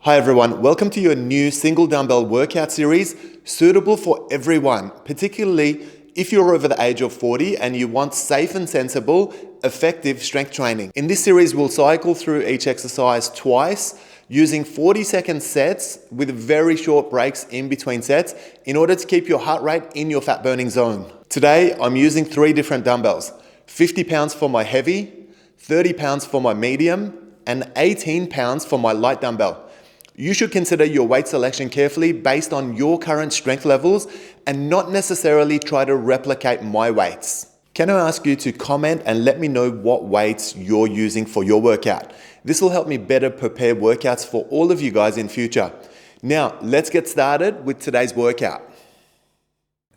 Hi everyone, welcome to your new single dumbbell workout series suitable for everyone, particularly if you're over the age of 40 and you want safe and sensible, effective strength training. In this series, we'll cycle through each exercise twice using 40-second sets with very short breaks in between sets in order to keep your heart rate in your fat burning zone. Today, I'm using 3 different dumbbells, 50 pounds for my heavy, 30 pounds for my medium, and 18 pounds for my light dumbbell. You should consider your weight selection carefully based on your current strength levels and not necessarily try to replicate my weights. Can I ask you to comment and let me know what weights you're using for your workout? This will help me better prepare workouts for all of you guys in future. Now, let's get started with today's workout.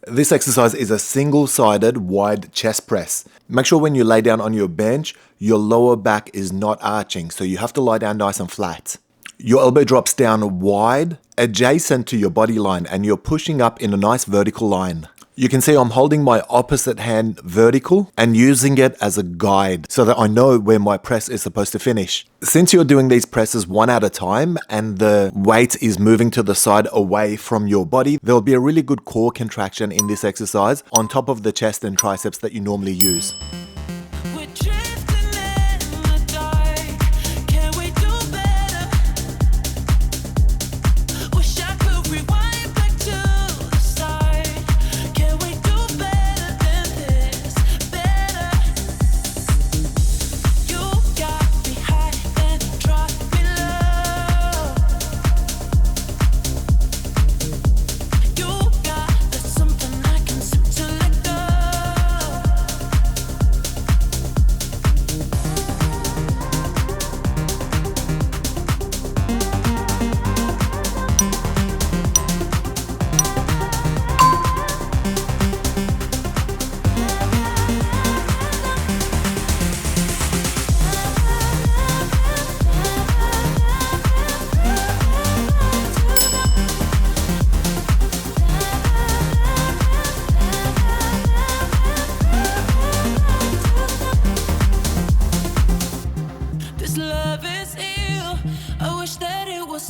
This exercise is a single-sided wide chest press. Make sure when you lay down on your bench, your lower back is not arching, so you have to lie down nice and flat. Your elbow drops down wide, adjacent to your body line, and you're pushing up in a nice vertical line. You can see I'm holding my opposite hand vertical and using it as a guide so that I know where my press is supposed to finish. Since you're doing these presses one at a time and the weight is moving to the side away from your body, there'll be a really good core contraction in this exercise on top of the chest and triceps that you normally use.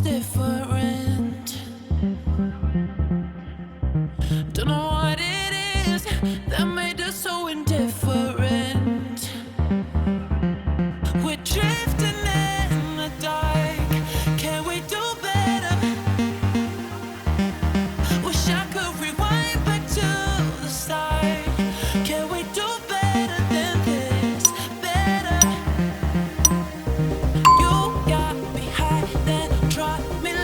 Different. Don't know what it is that made us so indifferent. We're drifting in the dark. Can we do better? Wish I could rewind back to the start. Can we do better than this? Better. You got me high, then drop me.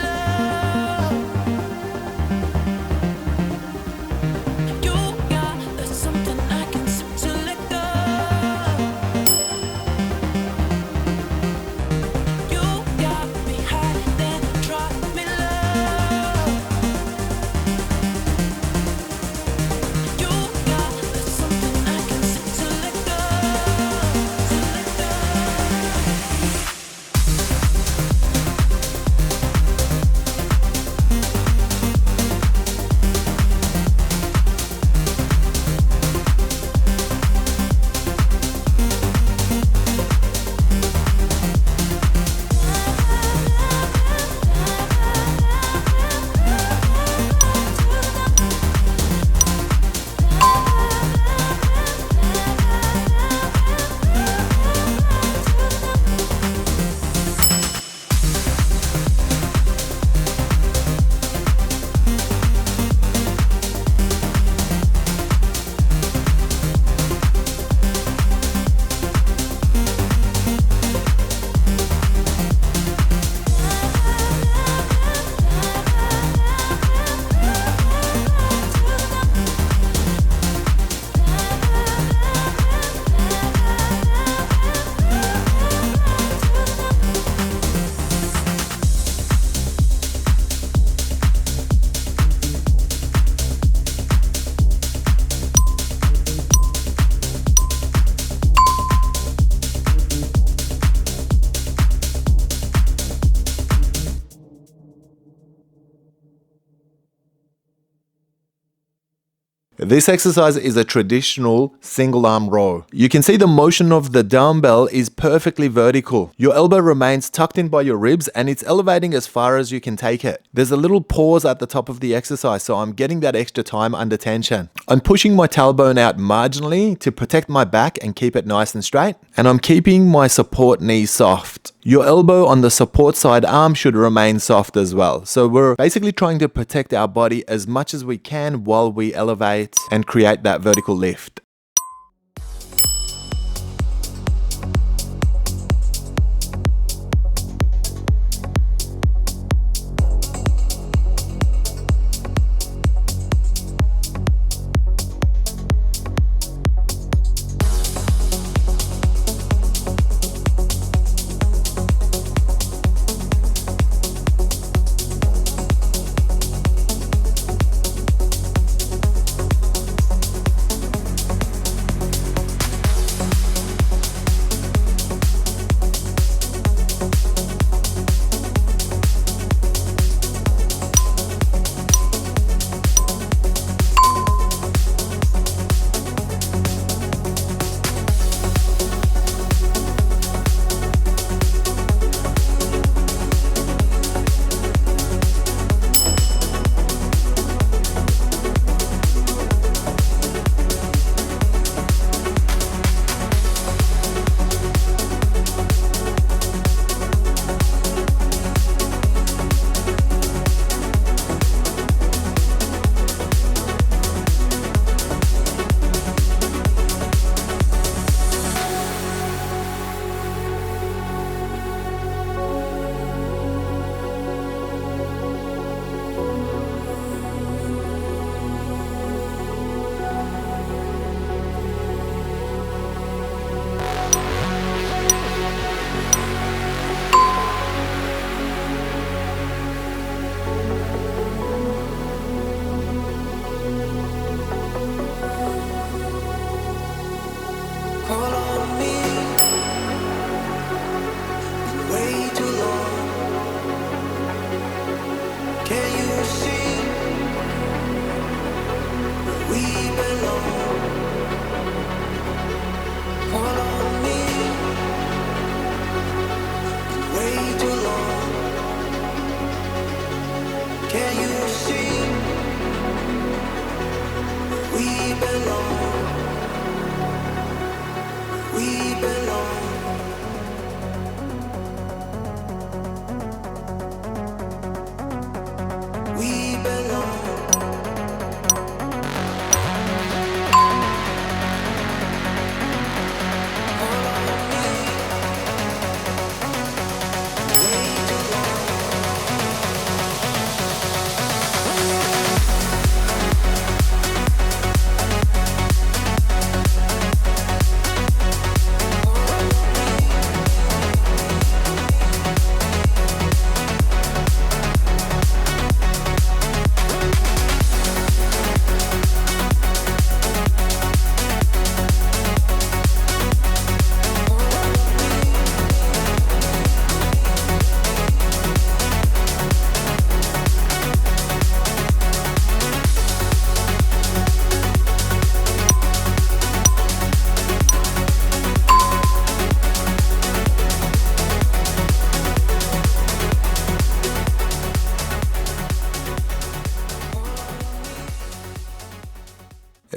This exercise is a traditional single arm row. You can see the motion of the dumbbell is perfectly vertical. Your elbow remains tucked in by your ribs and it's elevating as far as you can take it. There's a little pause at the top of the exercise, so I'm getting that extra time under tension. I'm pushing my tailbone out marginally to protect my back and keep it nice and straight. And I'm keeping my support knee soft. Your elbow on the support side arm should remain soft as well. So we're basically trying to protect our body as much as we can while we elevate and create that vertical lift.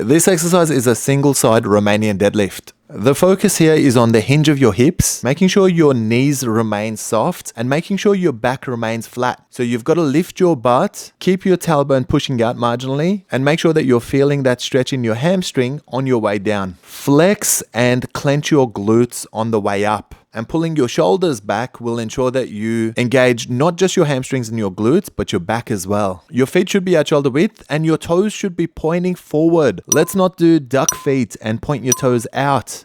This exercise is a single side Romanian deadlift. The focus here is on the hinge of your hips, making sure your knees remain soft and making sure your back remains flat. So you've got to lift your butt, keep your tailbone pushing out marginally, and make sure that you're feeling that stretch in your hamstring on your way down. Flex and clench your glutes on the way up. And pulling your shoulders back will ensure that you engage not just your hamstrings and your glutes, but your back as well. Your feet should be at shoulder width and your toes should be pointing forward. Let's not do duck feet and point your toes out.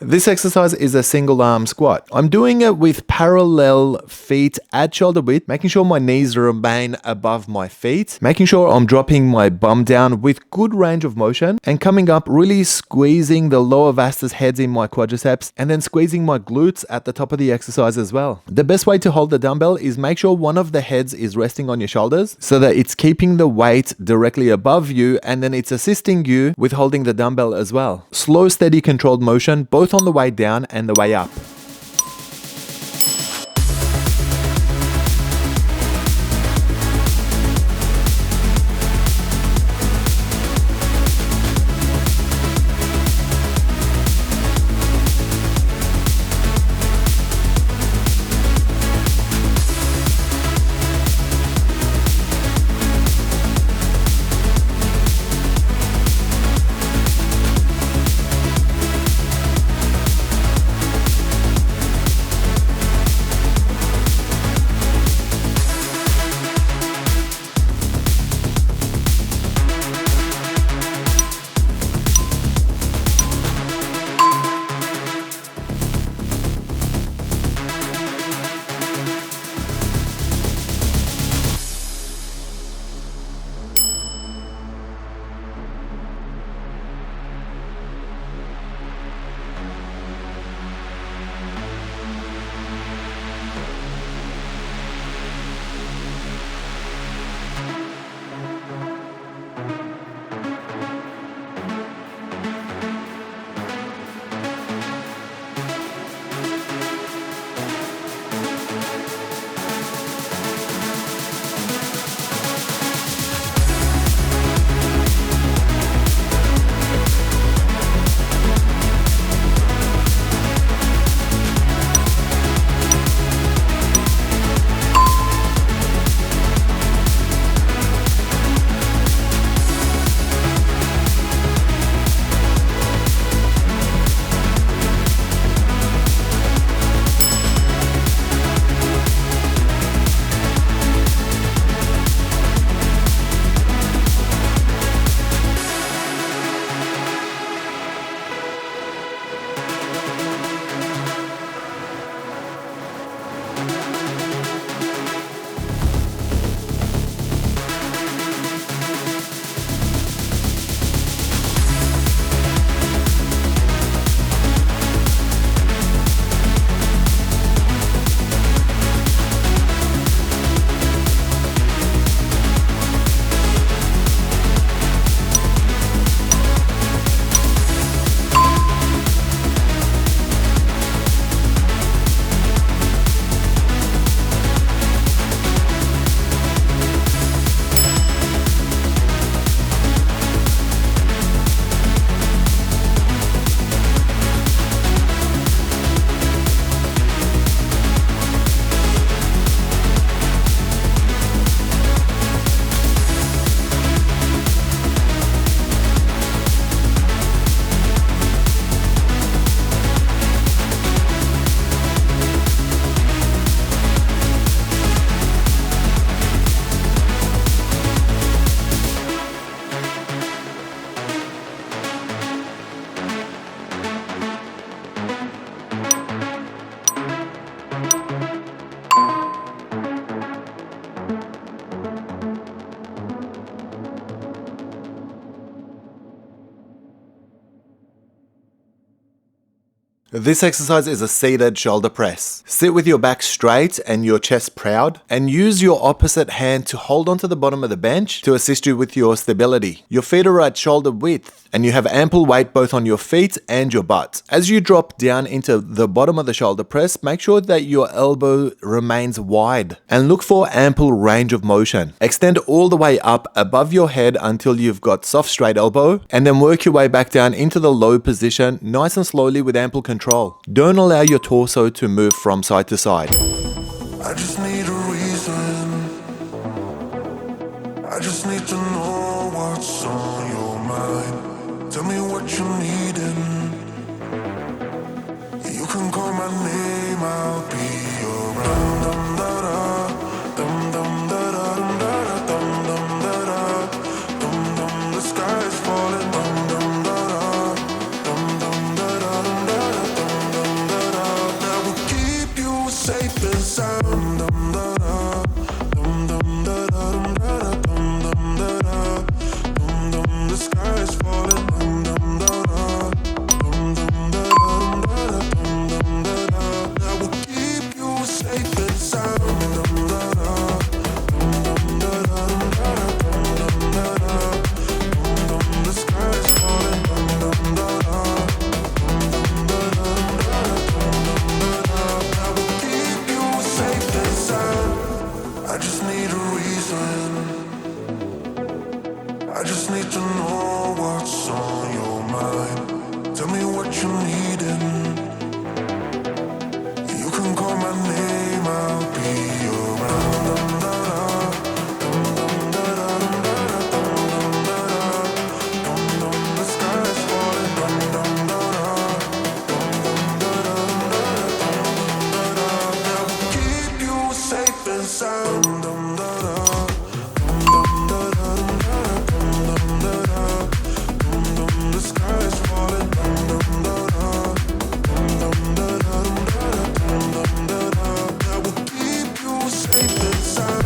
This exercise is a single arm squat. I'm doing it with parallel feet at shoulder width, making sure my knees remain above my feet, making sure I'm dropping my bum down with good range of motion, and coming up, really squeezing the lower vastus heads in my quadriceps, and then squeezing my glutes at the top of the exercise as well. The best way to hold the dumbbell is make sure one of the heads is resting on your shoulders so that it's keeping the weight directly above you, and then it's assisting you with holding the dumbbell as well. Slow, steady, controlled motion, both on the way down and the way up. This exercise is a seated shoulder press. Sit with your back straight and your chest proud, and use your opposite hand to hold onto the bottom of the bench to assist you with your stability. Your feet are at shoulder width, and you have ample weight both on your feet and your butt. As you drop down into the bottom of the shoulder press, make sure that your elbow remains wide, and look for ample range of motion. Extend all the way up above your head until you've got soft straight elbow, and then work your way back down into the low position, nice and slowly with ample control. Don't allow your torso to move from side to side. I just need a reason. I just need to know what's on your mind. Tell me what you're needing. You can call my name, I'll be around. Dum da da, dum dum da da, dum da da, dum dum da da, dum dum. The sky is falling. Dum dum da da, dum dum da da, dum da da. I just need to know what's on your mind. Tell me what you're needing. You can call my name, I'll be around. The sky's falling. That will keep you safe and sound. The sky's falling. That will keep you safe and sound.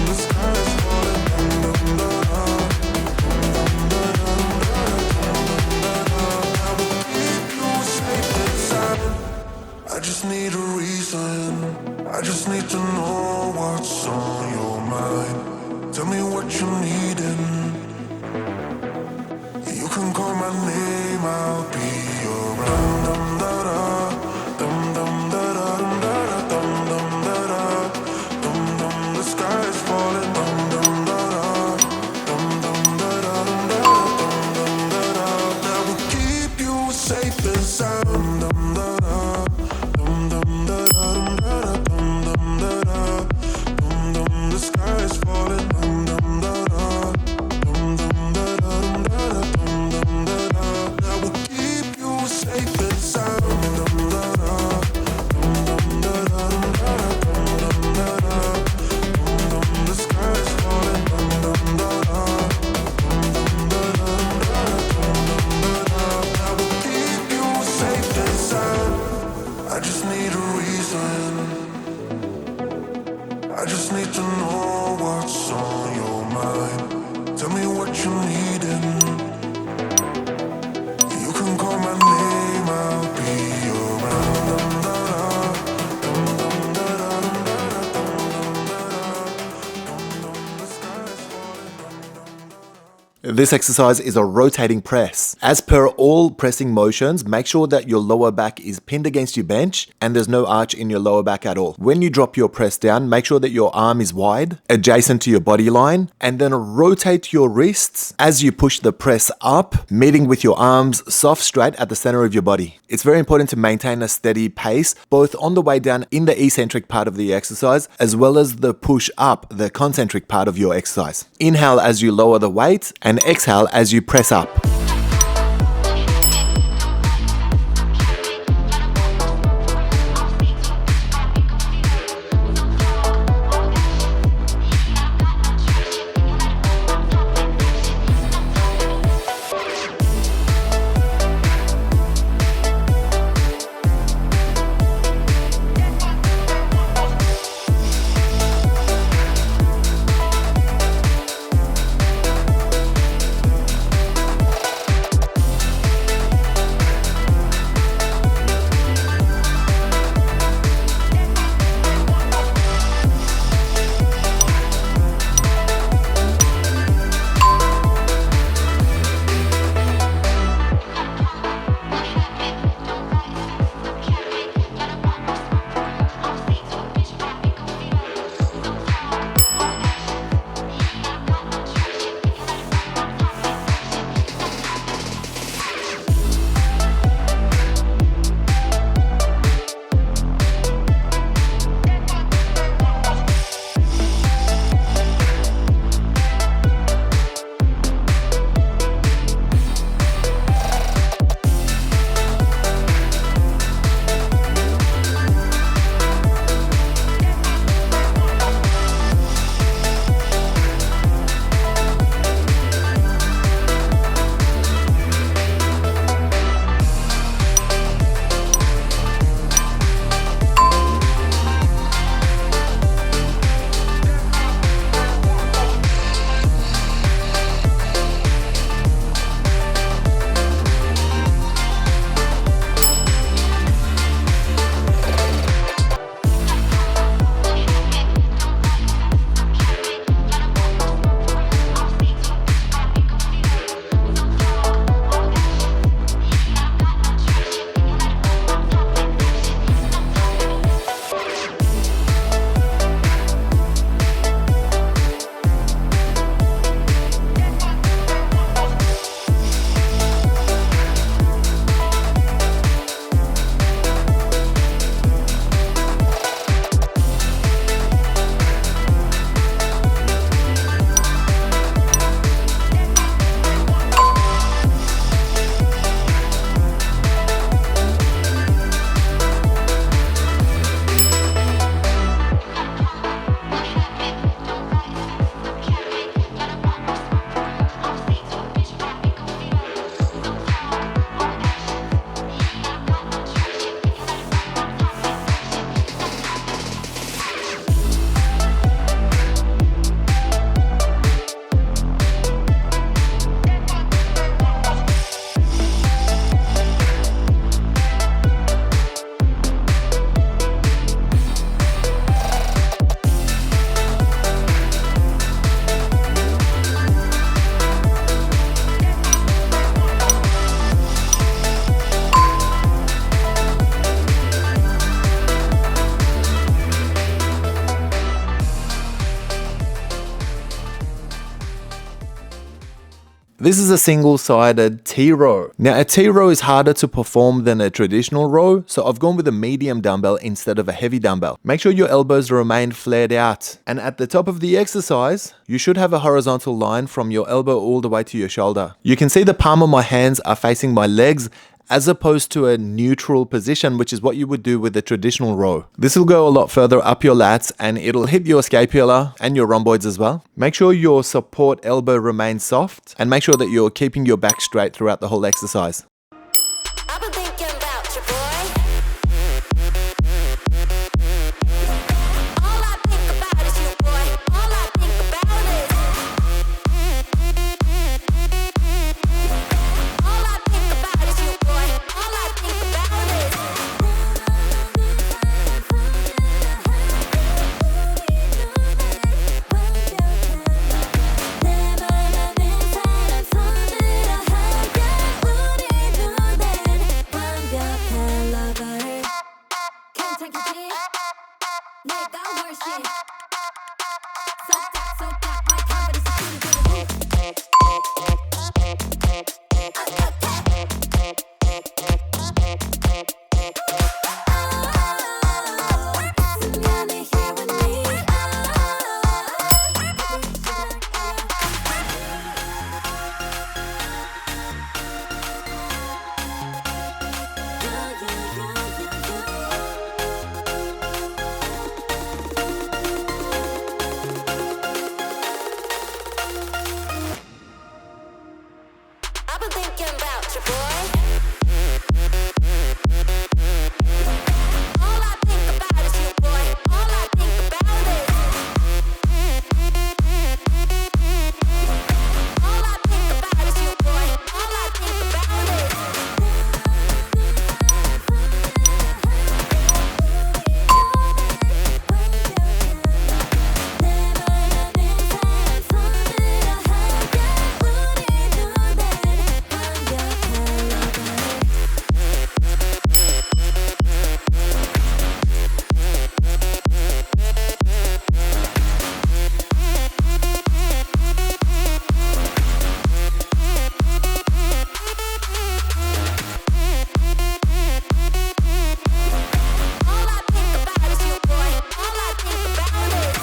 The sky's falling. That will keep you safe and sound. I just need a reason. I just need to know what's on your mind. Tell me what you're needing. You can call my name, I'll be around. The sky's falling. That will keep you safe and sound. The sky's falling. That will keep you safe and sound. The sky's falling. That will keep you safe and sound. I just need a reason. I just need to know what's on your mind. Tell me what you're needing. You can call my name, I'll be around. The sky's falling. This exercise is a rotating press. As per all pressing motions, make sure that your lower back is pinned against your bench and there's no arch in your lower back at all. When you drop your press down, make sure that your arm is wide, adjacent to your body line, and then rotate your wrists as you push the press up, meeting with your arms soft straight at the center of your body. It's very important to maintain a steady pace, both on the way down in the eccentric part of the exercise, as well as the push up, the concentric part of your exercise. Inhale as you lower the weight, and exhale as you press up. This is a single-sided T-row. Now a T-row is harder to perform than a traditional row, so I've gone with a medium dumbbell instead of a heavy dumbbell. Make sure your elbows remain flared out. And at the top of the exercise, you should have a horizontal line from your elbow all the way to your shoulder. You can see the palm of my hands are facing my legs, as opposed to a neutral position, which is what you would do with a traditional row. This will go a lot further up your lats and it'll hit your scapula and your rhomboids as well. Make sure your support elbow remains soft and make sure that you're keeping your back straight throughout the whole exercise. I've been thinking about you, boy. All I think about is you, boy. All I think about is. All I think about is you, boy. All I think about is. I've been thinking about you, boy. All I think about is you, boy. All I think about is. All I think about is you, boy. All I think about is.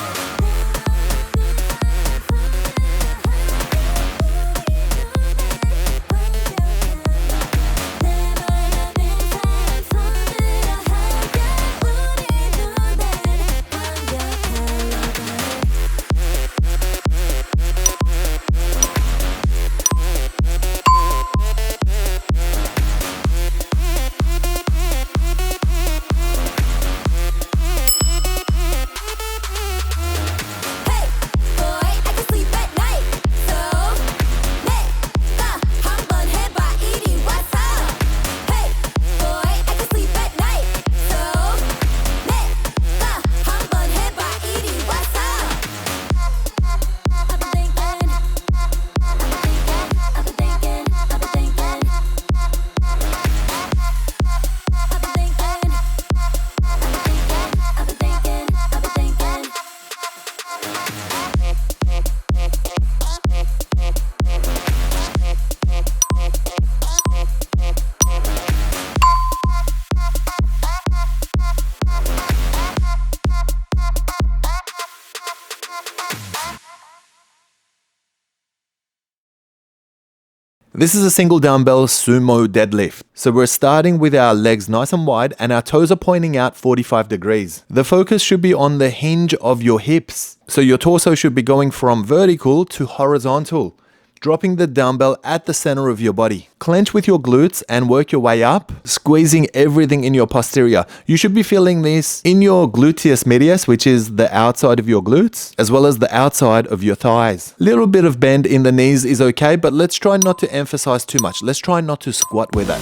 This is a single dumbbell sumo deadlift. So we're starting with our legs nice and wide and our toes are pointing out 45 degrees. The focus should be on the hinge of your hips. So your torso should be going from vertical to horizontal, dropping the dumbbell at the center of your body. Clench with your glutes and work your way up, squeezing everything in your posterior. You should be feeling this in your gluteus medius, which is the outside of your glutes, as well as the outside of your thighs. Little bit of bend in the knees is okay, but let's try not to emphasize too much. Let's try not to squat with it.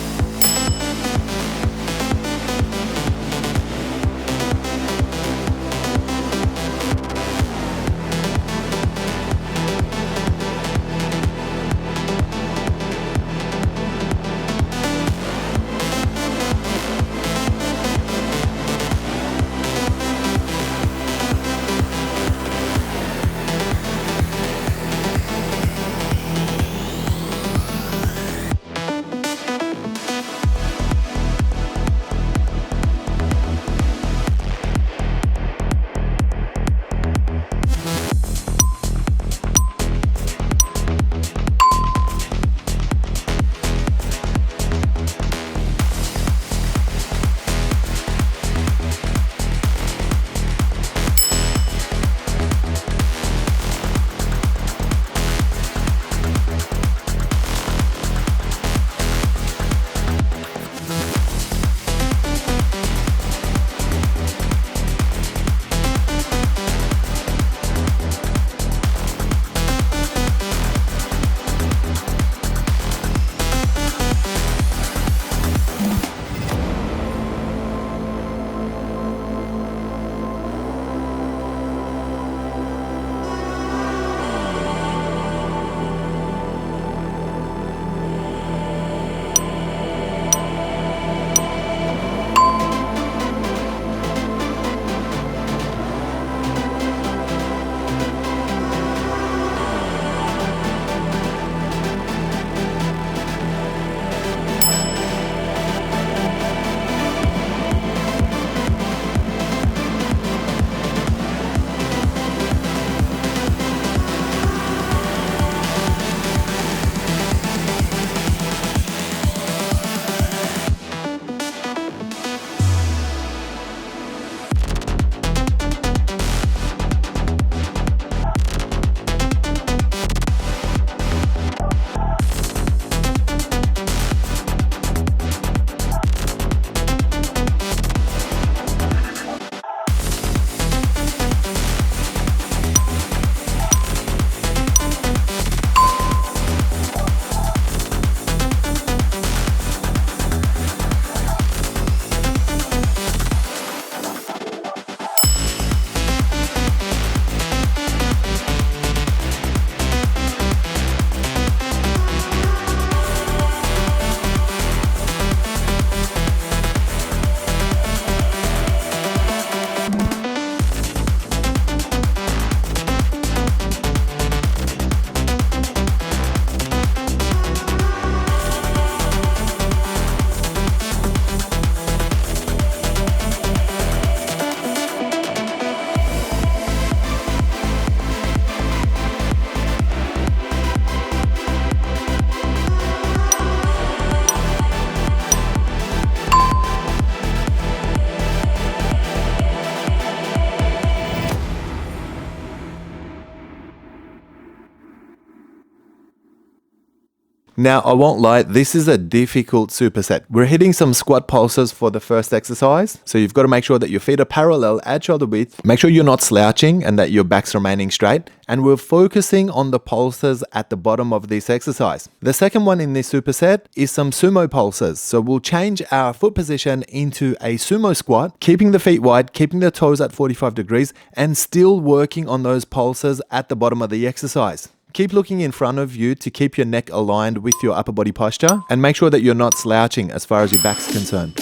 Now, I won't lie, this is a difficult superset. We're hitting some squat pulses for the first exercise. So you've got to make sure that your feet are parallel at shoulder width. Make sure you're not slouching and that your back's remaining straight. And we're focusing on the pulses at the bottom of this exercise. The second one in this superset is some sumo pulses. So we'll change our foot position into a sumo squat, keeping the feet wide, keeping the toes at 45 degrees, and still working on those pulses at the bottom of the exercise. Keep looking in front of you to keep your neck aligned with your upper body posture, and make sure that you're not slouching as far as your back's concerned.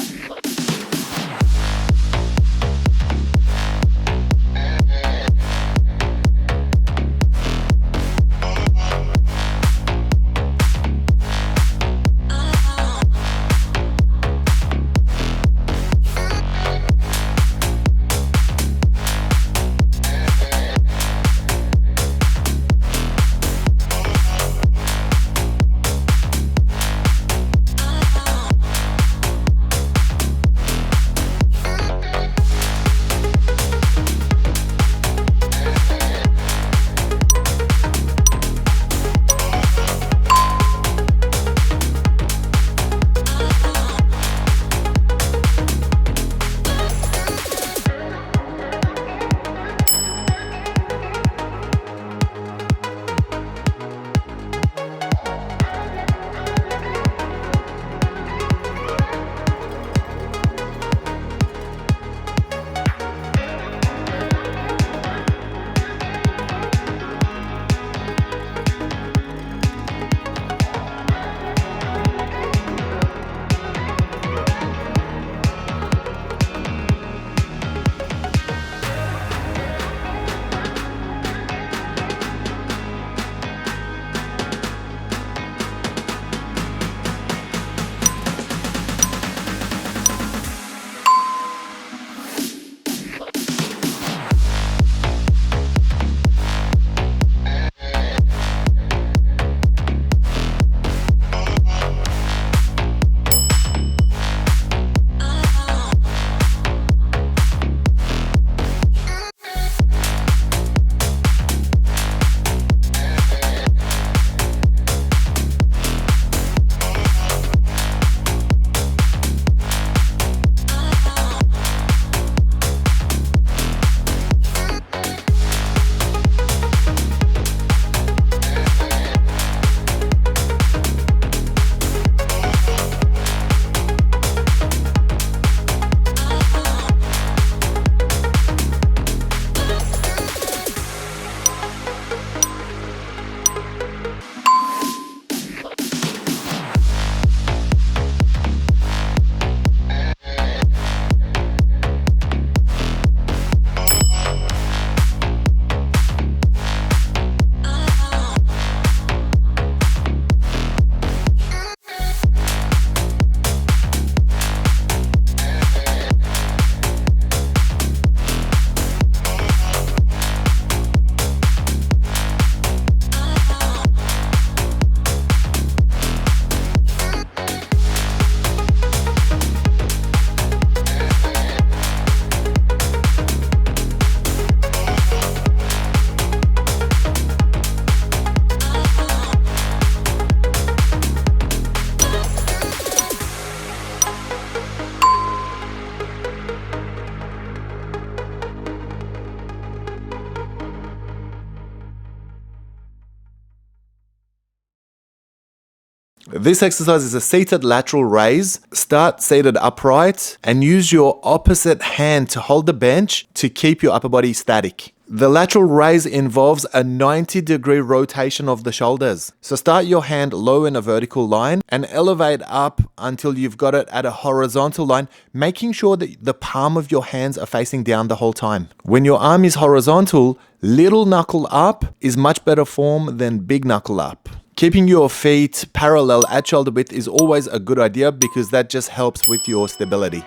This exercise is a seated lateral raise. Start seated upright and use your opposite hand to hold the bench to keep your upper body static. The lateral raise involves a 90-degree rotation of the shoulders. So start your hand low in a vertical line and elevate up until you've got it at a horizontal line, making sure that the palm of your hands are facing down the whole time. When your arm is horizontal, little knuckle up is much better form than big knuckle up. Keeping your feet parallel at shoulder width is always a good idea because that just helps with your stability.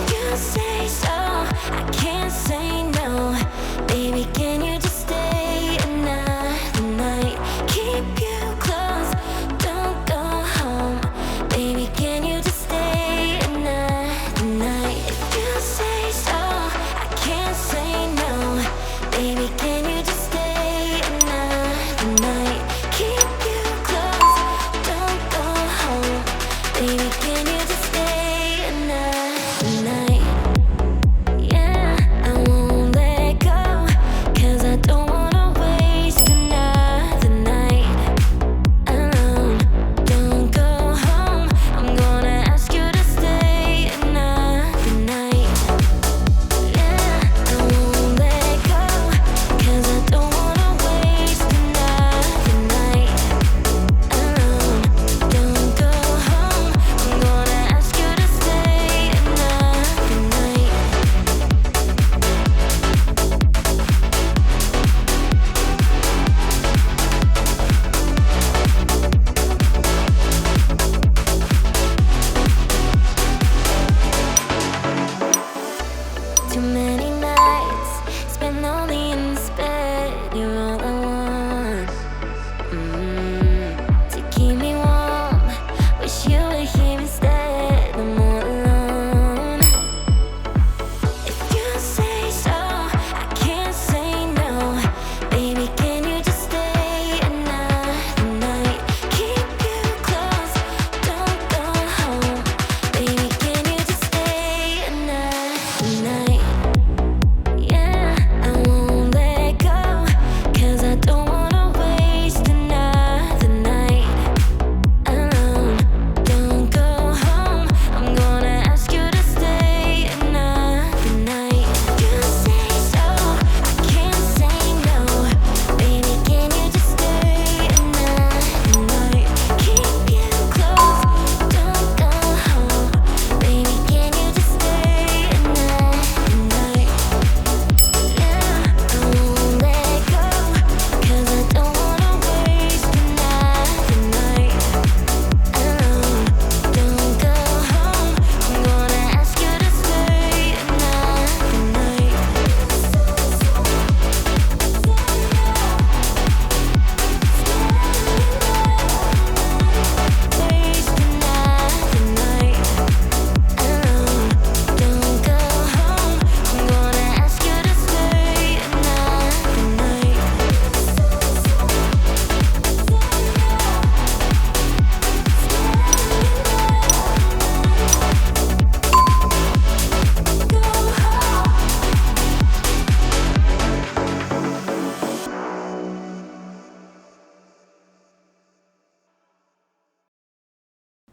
You say so, I can't say no. Baby, can you just stay another night? Keep you close, don't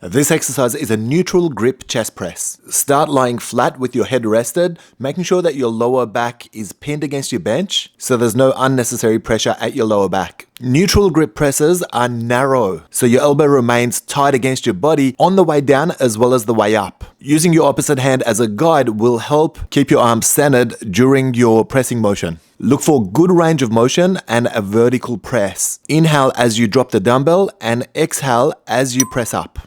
This exercise is a neutral grip chest press. Start lying flat with your head rested, making sure that your lower back is pinned against your bench so there's no unnecessary pressure at your lower back. Neutral grip presses are narrow, so your elbow remains tight against your body on the way down as well as the way up. Using your opposite hand as a guide will help keep your arms centered during your pressing motion. Look for good range of motion and a vertical press. Inhale as you drop the dumbbell and exhale as you press up.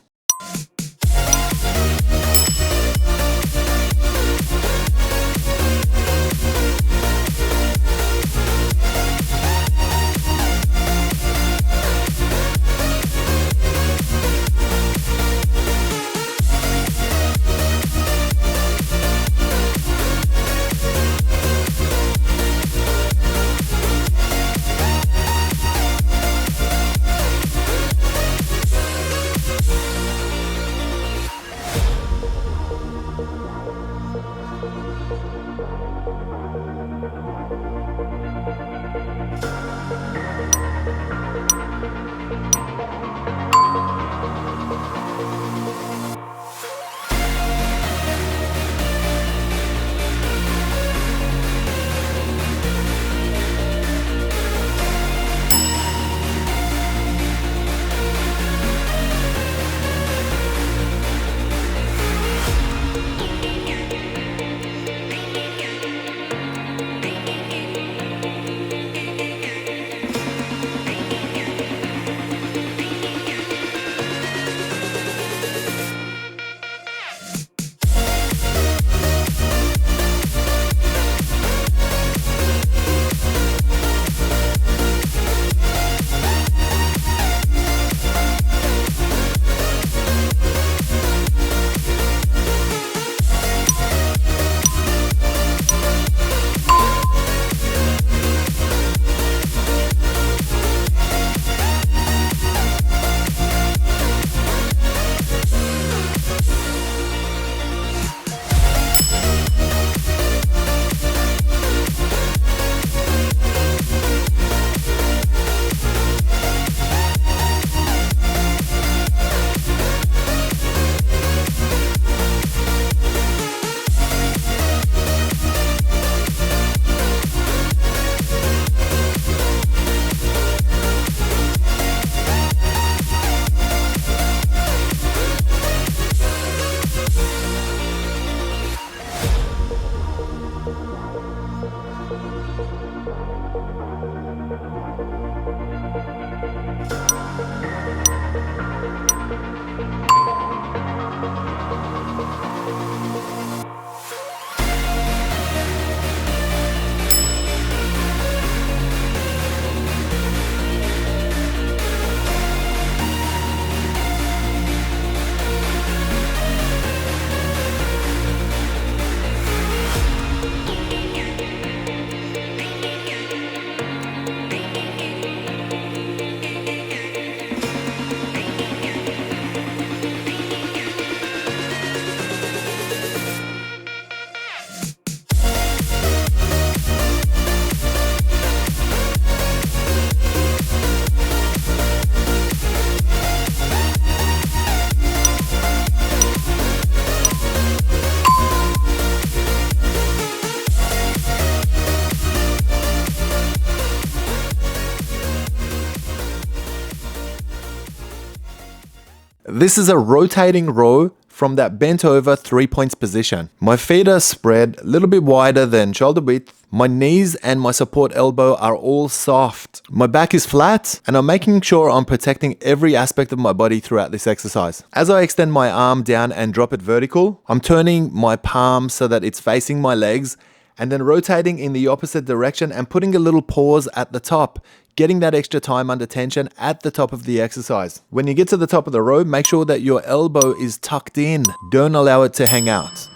This is a rotating row from that bent over 3 points position. My feet are spread a little bit wider than shoulder width. My knees and my support elbow are all soft. My back is flat and I'm making sure I'm protecting every aspect of my body throughout this exercise. As I extend my arm down and drop it vertical, I'm turning my palm so that it's facing my legs and then rotating in the opposite direction and putting a little pause at the top, getting that extra time under tension at the top of the exercise. When you get to the top of the row, make sure that your elbow is tucked in. Don't allow it to hang out.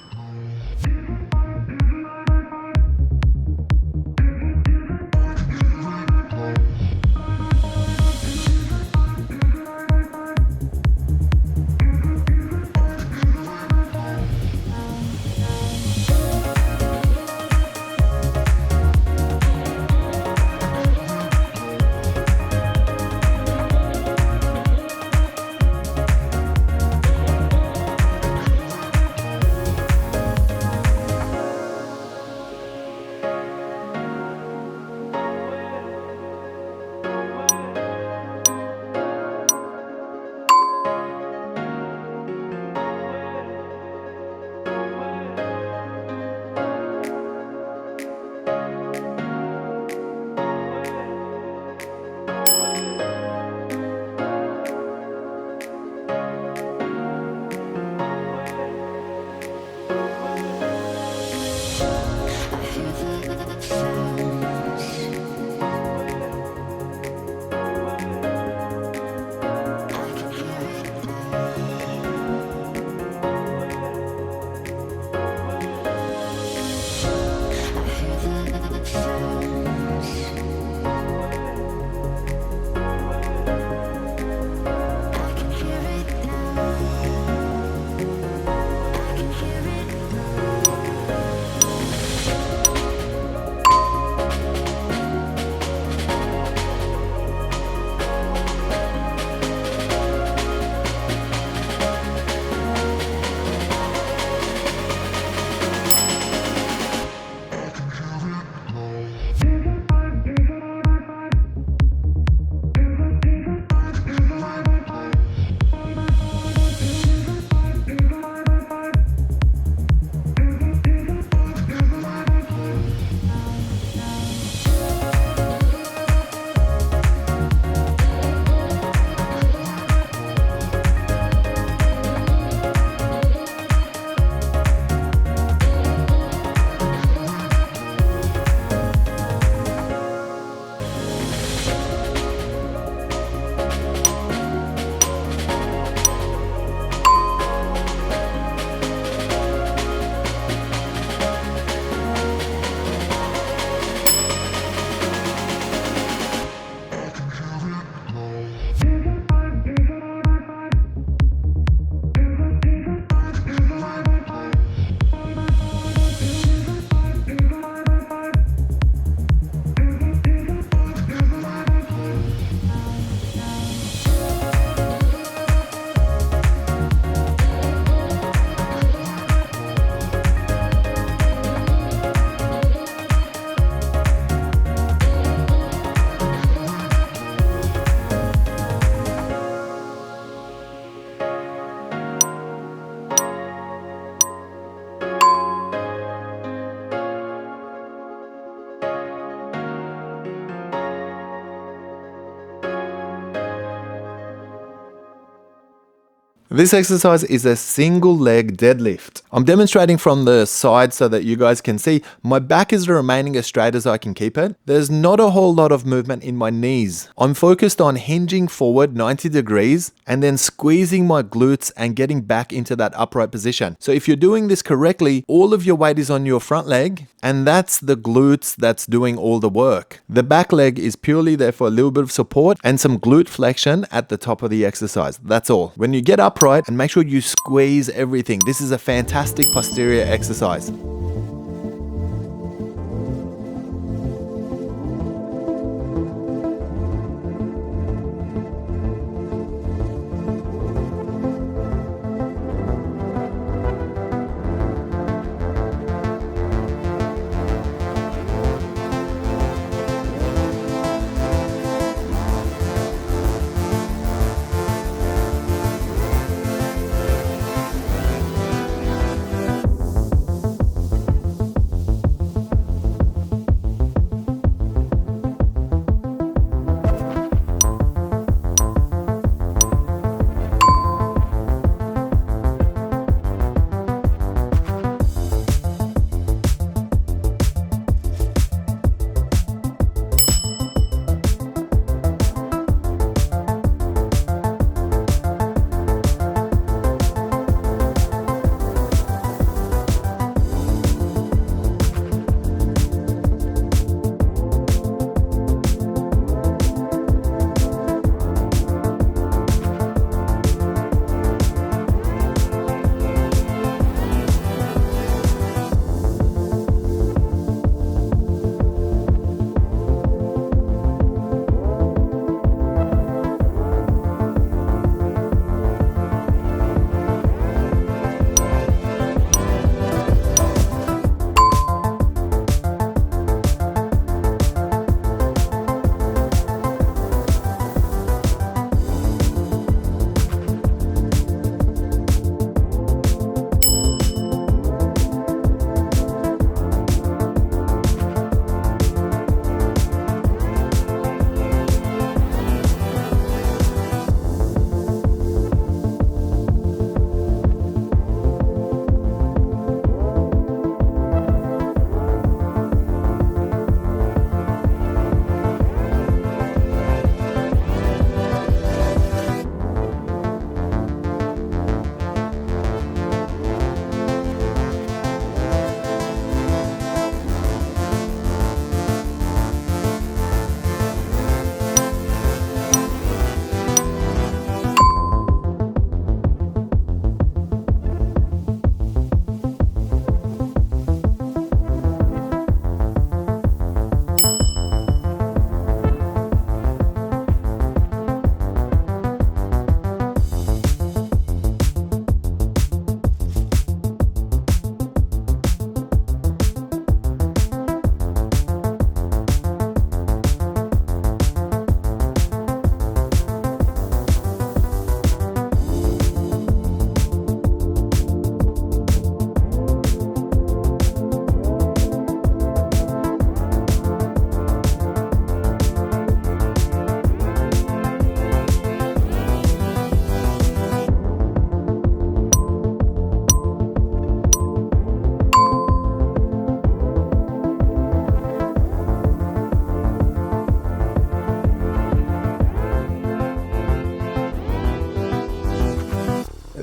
This exercise is a single leg deadlift. I'm demonstrating from the side so that you guys can see my back is remaining as straight as I can keep it. There's not a whole lot of movement in my knees. I'm focused on hinging forward 90 degrees and then squeezing my glutes and getting back into that upright position. So if you're doing this correctly, all of your weight is on your front leg and that's the glutes that's doing all the work. The back leg is purely there for a little bit of support and some glute flexion at the top of the exercise. That's all. When you get upright, and make sure you squeeze everything. This is a fantastic posterior exercise.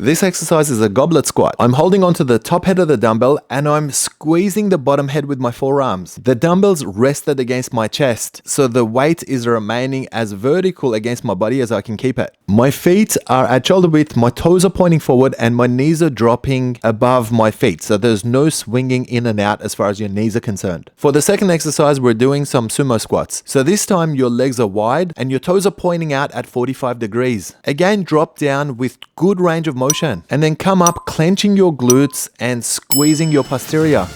This exercise is a goblet squat. I'm holding onto the top head of the dumbbell and I'm squeezing the bottom head with my forearms. The dumbbell's rested against my chest, so the weight is remaining as vertical against my body as I can keep it. My feet are at shoulder width, my toes are pointing forward and my knees are dropping above my feet. So there's no swinging in and out as far as your knees are concerned. For the second exercise, we're doing some sumo squats. So this time your legs are wide and your toes are pointing out at 45 degrees. Again, drop down with good range of motion and then come up clenching your glutes and squeezing your posterior.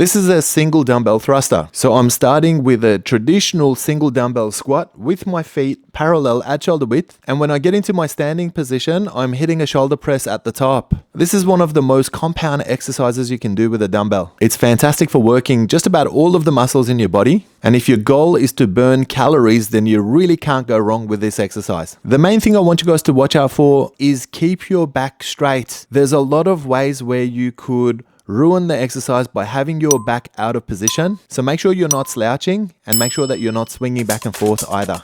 This is a single dumbbell thruster. So I'm starting with a traditional single dumbbell squat with my feet parallel at shoulder width. And when I get into my standing position, I'm hitting a shoulder press at the top. This is one of the most compound exercises you can do with a dumbbell. It's fantastic for working just about all of the muscles in your body. And if your goal is to burn calories, then you really can't go wrong with this exercise. The main thing I want you guys to watch out for is keep your back straight. There's a lot of ways where you could ruin the exercise by having your back out of position. So make sure you're not slouching and make sure that you're not swinging back and forth either.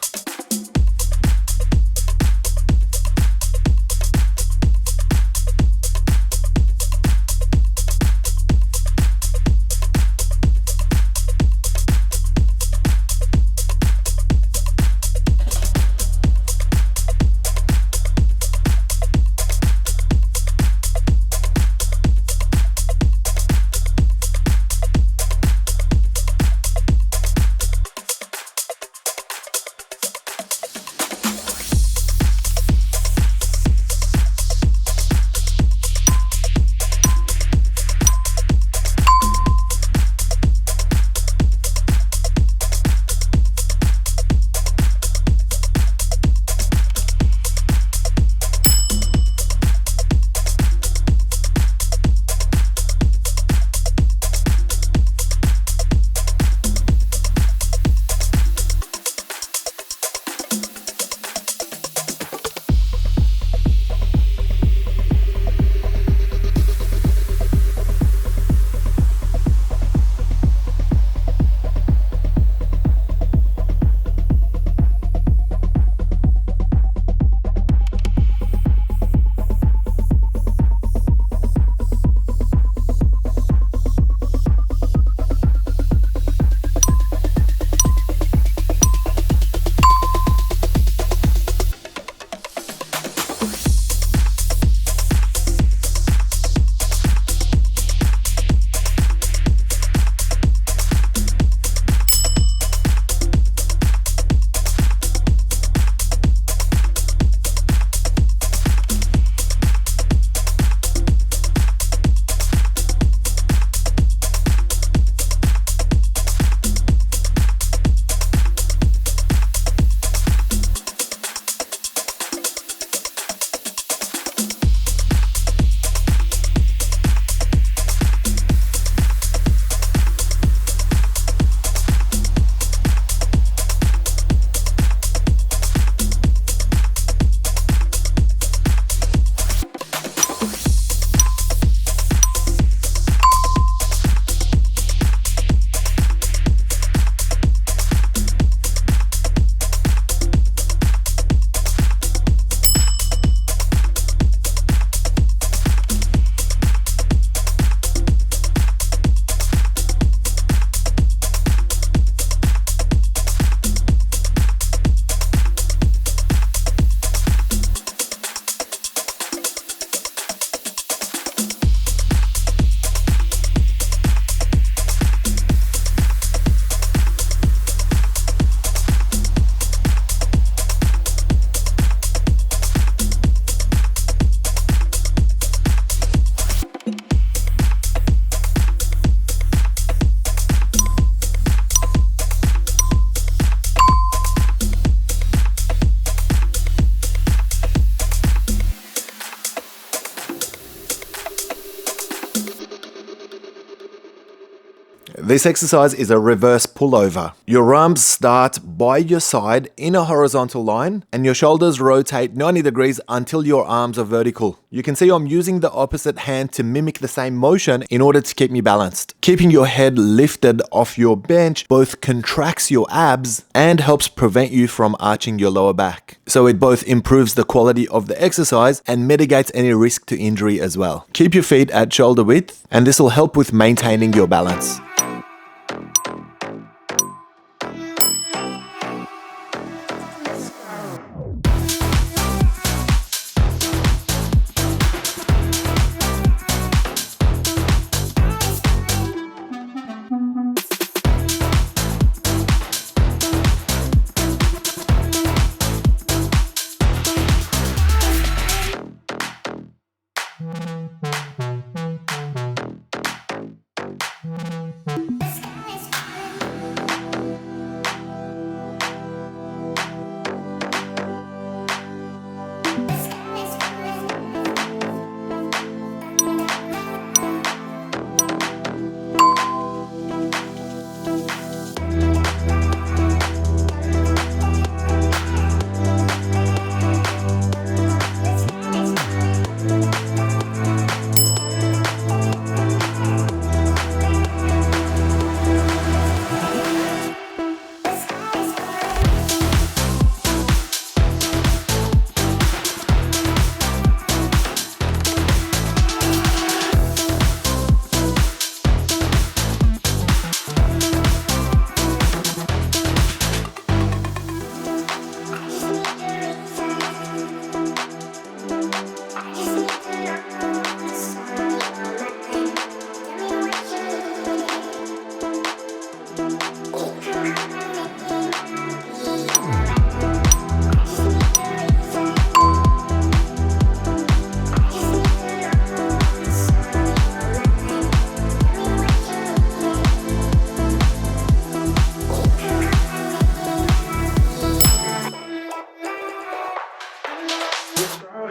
This exercise is a reverse pullover. Your arms start by your side in a horizontal line and your shoulders rotate 90 degrees until your arms are vertical. You can see I'm using the opposite hand to mimic the same motion in order to keep me balanced. Keeping your head lifted off your bench both contracts your abs and helps prevent you from arching your lower back. So it both improves the quality of the exercise and mitigates any risk to injury as well. Keep your feet at shoulder width and this will help with maintaining your balance.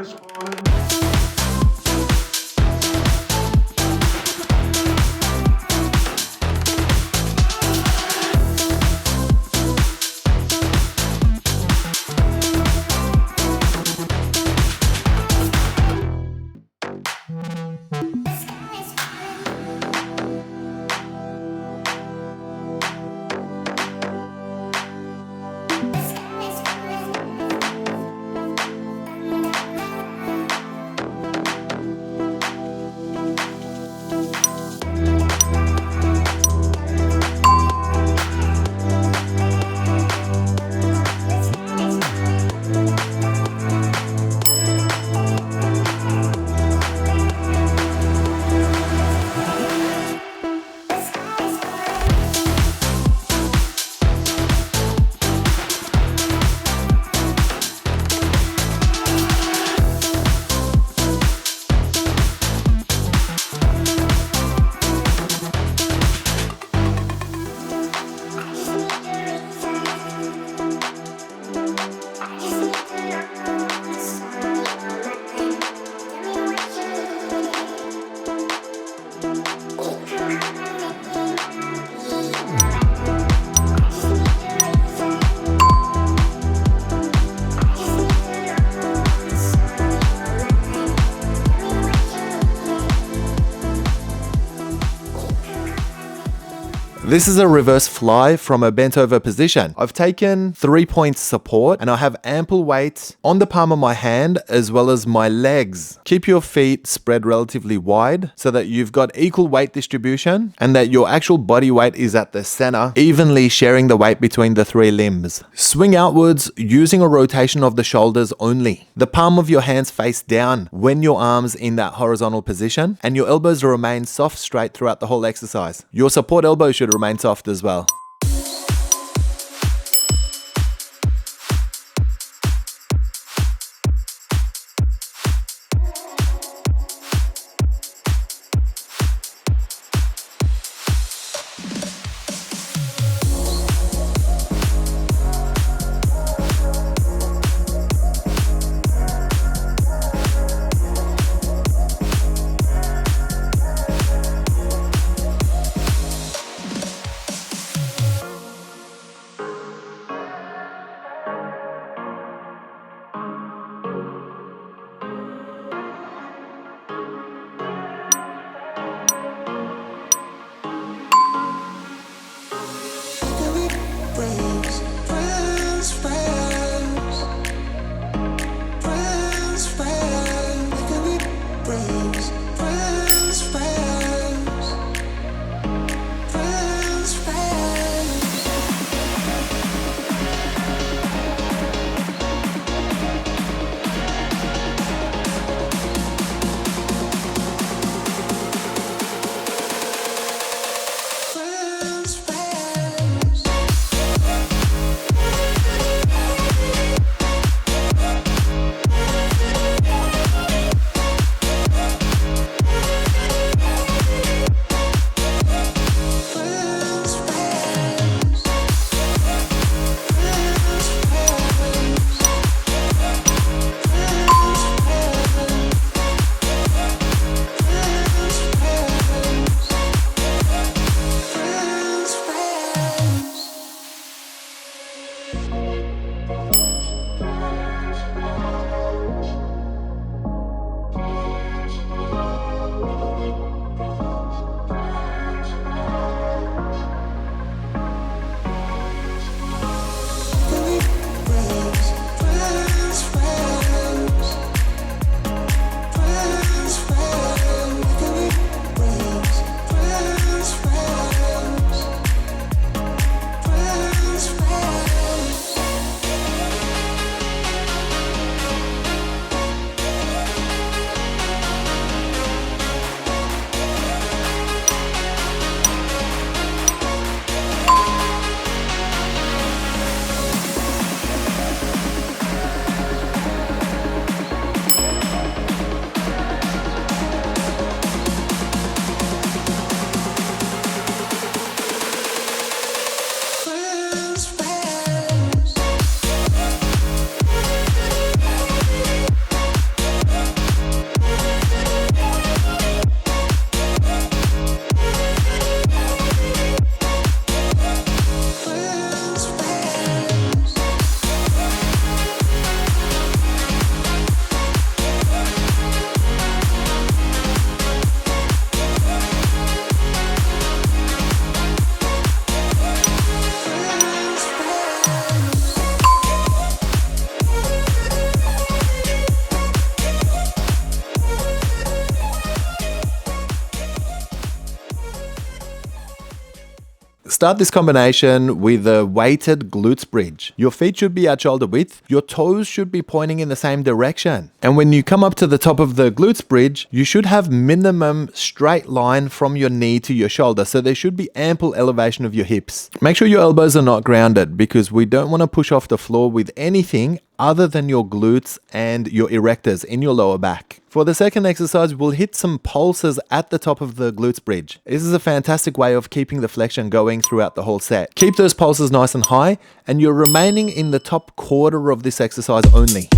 is falling. This is a reverse fly from a bent over position. I've taken 3-point support and I have ample weight on the palm of my hand as well as my legs. Keep your feet spread relatively wide so that you've got equal weight distribution and that your actual body weight is at the center, evenly sharing the weight between the 3 limbs. Swing outwards using a rotation of the shoulders only. The palm of your hands face down when your arms in that horizontal position and your elbows remain soft straight throughout the whole exercise. Your support elbow should remain soft as well. Start this combination with a weighted glutes bridge. Your feet should be at shoulder width. Your toes should be pointing in the same direction. And when you come up to the top of the glutes bridge, you should have minimum straight line from your knee to your shoulder. So there should be ample elevation of your hips. Make sure your elbows are not grounded because we don't want to push off the floor with anything other than your glutes and your erectors in your lower back. For the second exercise, we'll hit some pulses at the top of the glutes bridge. This is a fantastic way of keeping the flexion going throughout the whole set. Keep those pulses nice and high, and you're remaining in the top quarter of this exercise only.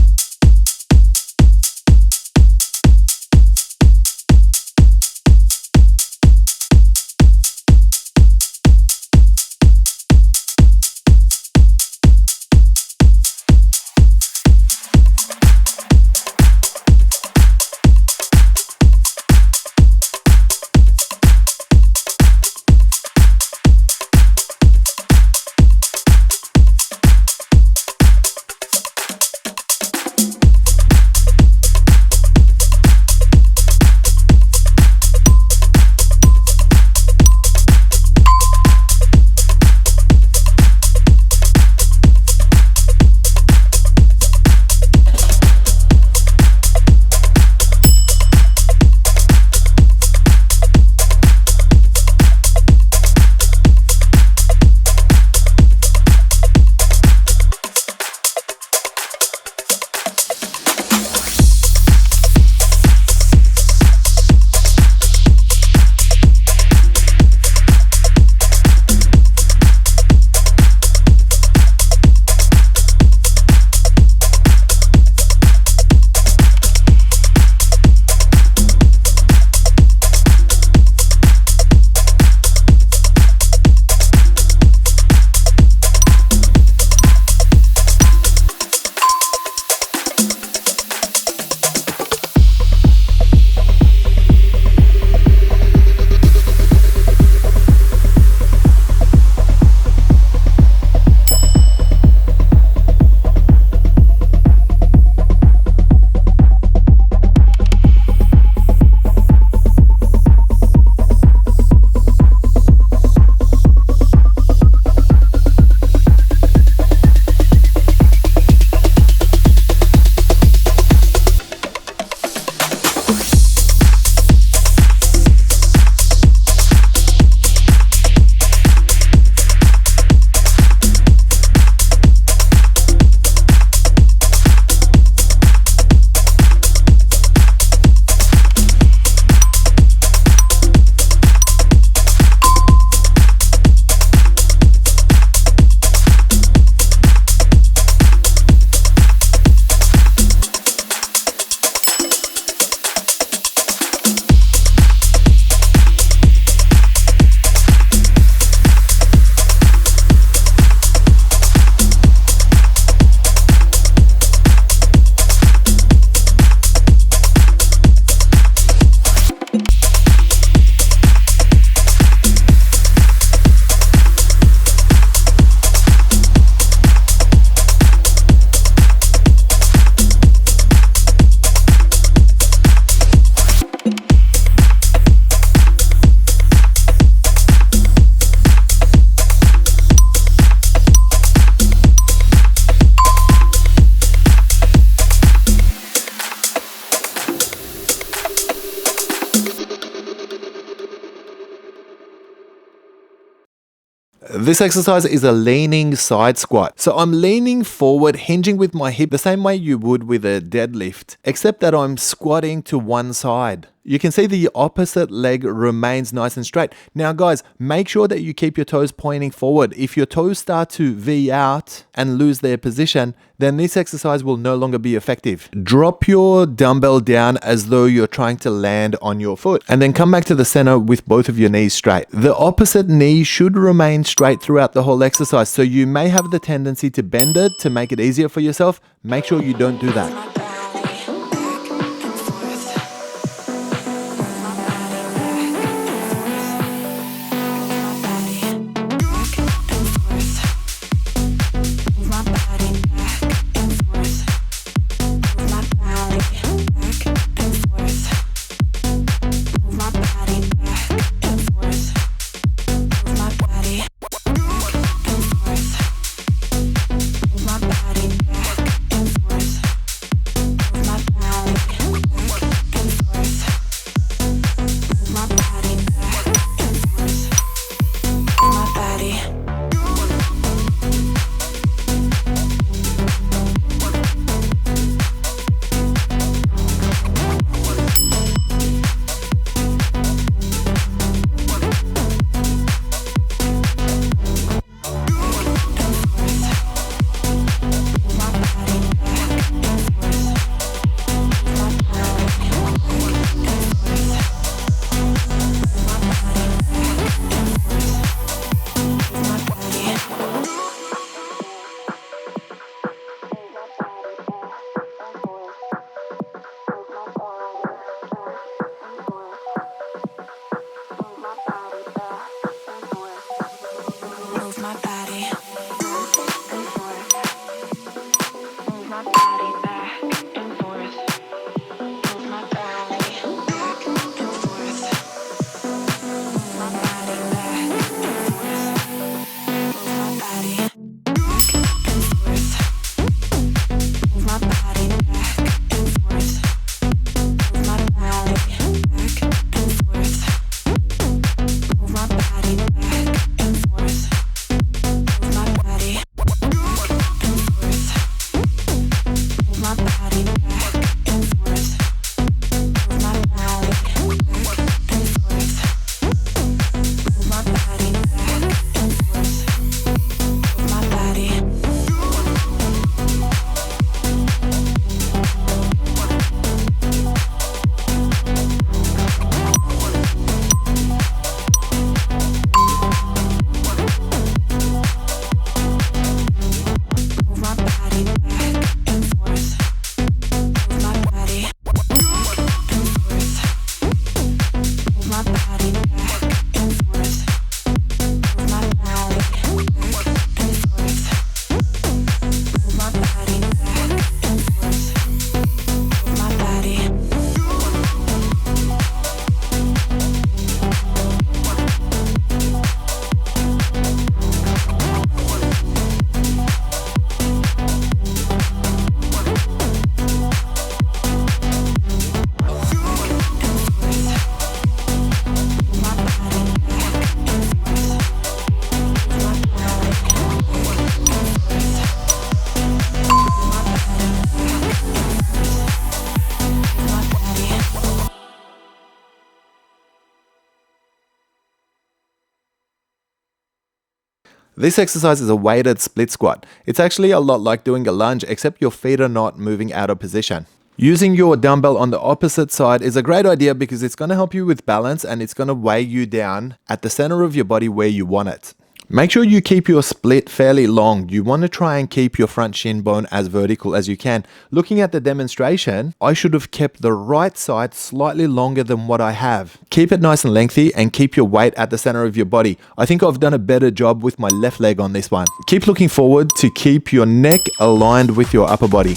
This exercise is a leaning side squat. So I'm leaning forward, hinging with my hip the same way you would with a deadlift, except that I'm squatting to one side. You can see the opposite leg remains nice and straight. Now guys, make sure that you keep your toes pointing forward. If your toes start to V out and lose their position, then this exercise will no longer be effective. Drop your dumbbell down as though you're trying to land on your foot, and then come back to the center with both of your knees straight. The opposite knee should remain straight throughout the whole exercise, so you may have the tendency to bend it to make it easier for yourself. Make sure you don't do that. This exercise is a weighted split squat. It's actually a lot like doing a lunge, except your feet are not moving out of position. Using your dumbbell on the opposite side is a great idea because it's going to help you with balance and it's going to weigh you down at the center of your body where you want it. Make sure you keep your split fairly long. You want to try and keep your front shin bone as vertical as you can. Looking at the demonstration, I should have kept the right side slightly longer than what I have. Keep it nice and lengthy and keep your weight at the center of your body. I think I've done a better job with my left leg on this one. Keep looking forward to keep your neck aligned with your upper body.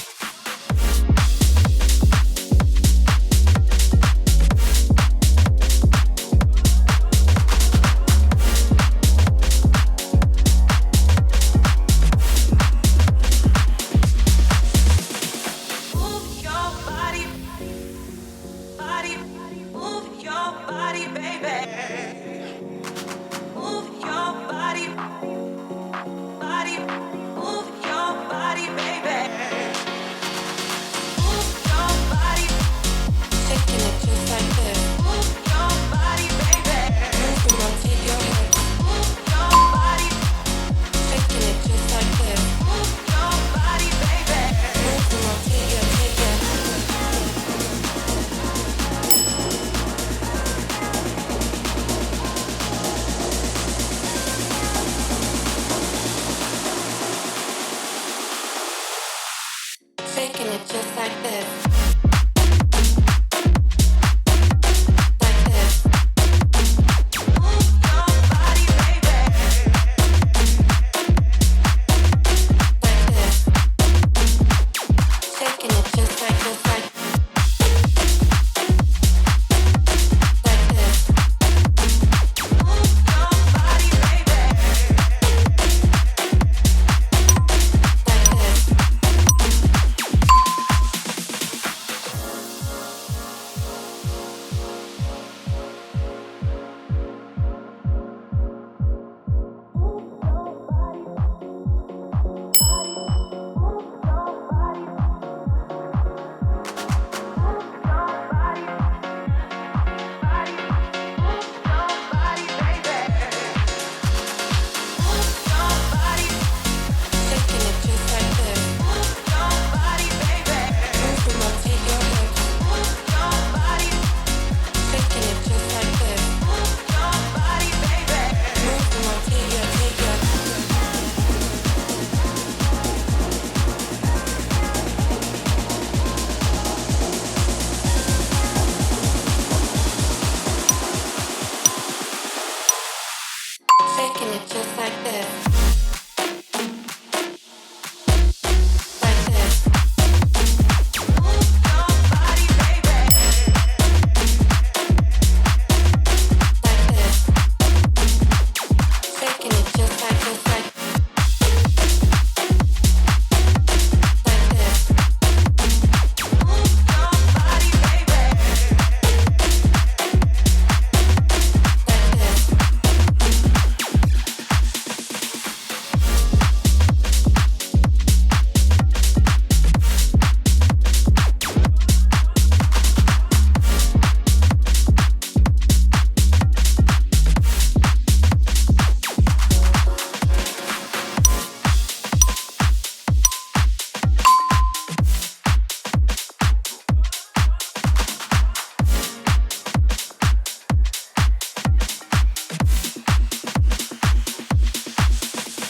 Shaking it just like this.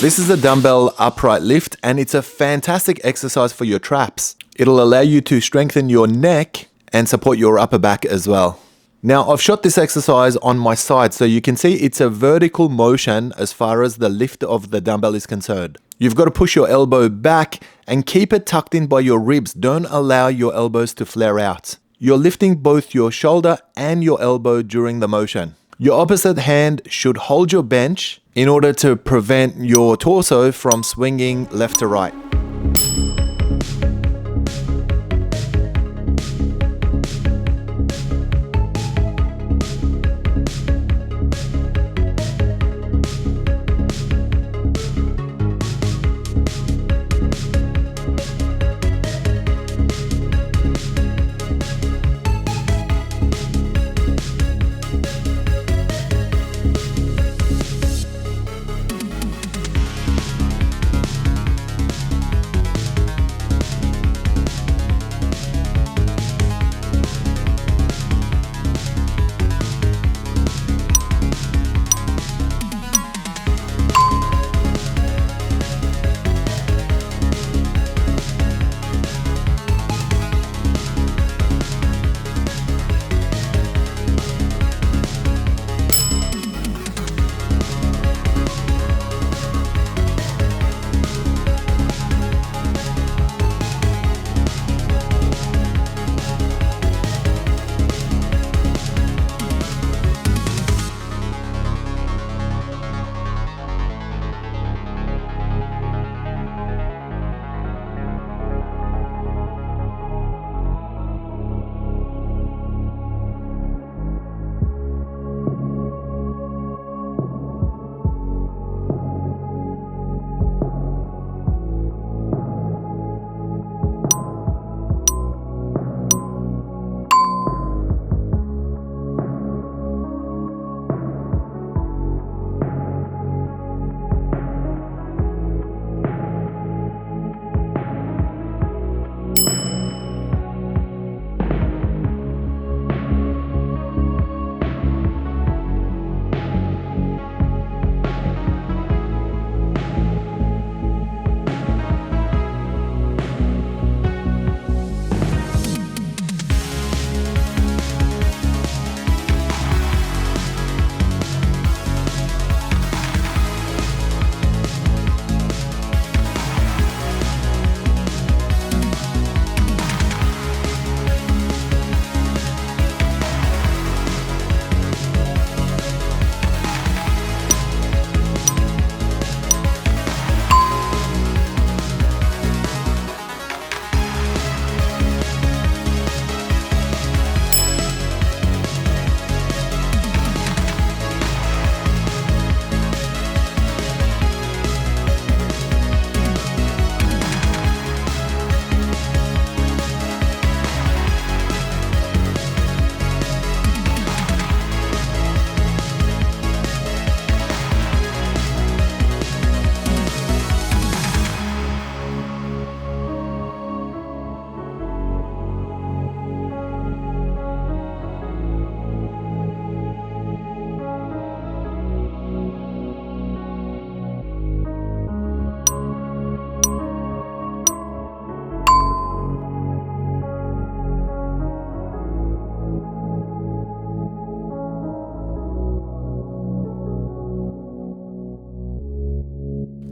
This is a dumbbell upright lift and it's a fantastic exercise for your traps. It'll allow you to strengthen your neck and support your upper back as well. Now I've shot this exercise on my side so you can see it's a vertical motion as far as the lift of the dumbbell is concerned. You've got to push your elbow back and keep it tucked in by your ribs. Don't allow your elbows to flare out. You're lifting both your shoulder and your elbow during the motion. Your opposite hand should hold your bench in order to prevent your torso from swinging left to right.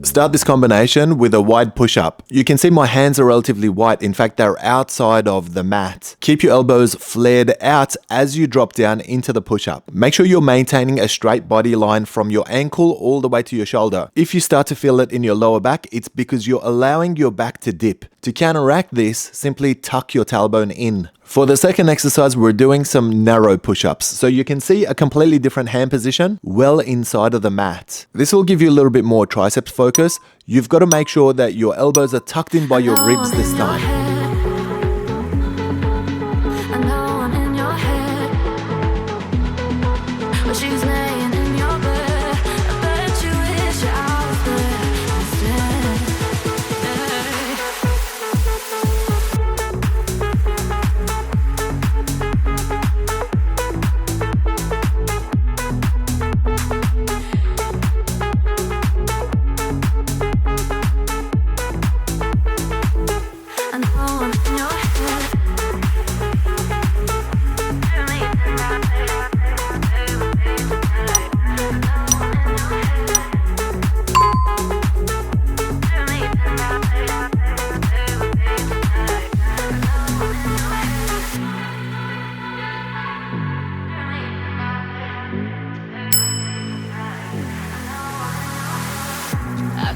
Start this combination with a wide push-up. You can see my hands are relatively wide. In fact, they're outside of the mat. Keep your elbows flared out as you drop down into the push-up. Make sure you're maintaining a straight body line from your ankle all the way to your shoulder. If you start to feel it in your lower back, it's because you're allowing your back to dip. To counteract this, simply tuck your tailbone in. For the second exercise, we're doing some narrow push-ups. So you can see a completely different hand position well inside of the mat. This will give you a little bit more triceps focus. You've got to make sure that your elbows are tucked in by your ribs this time.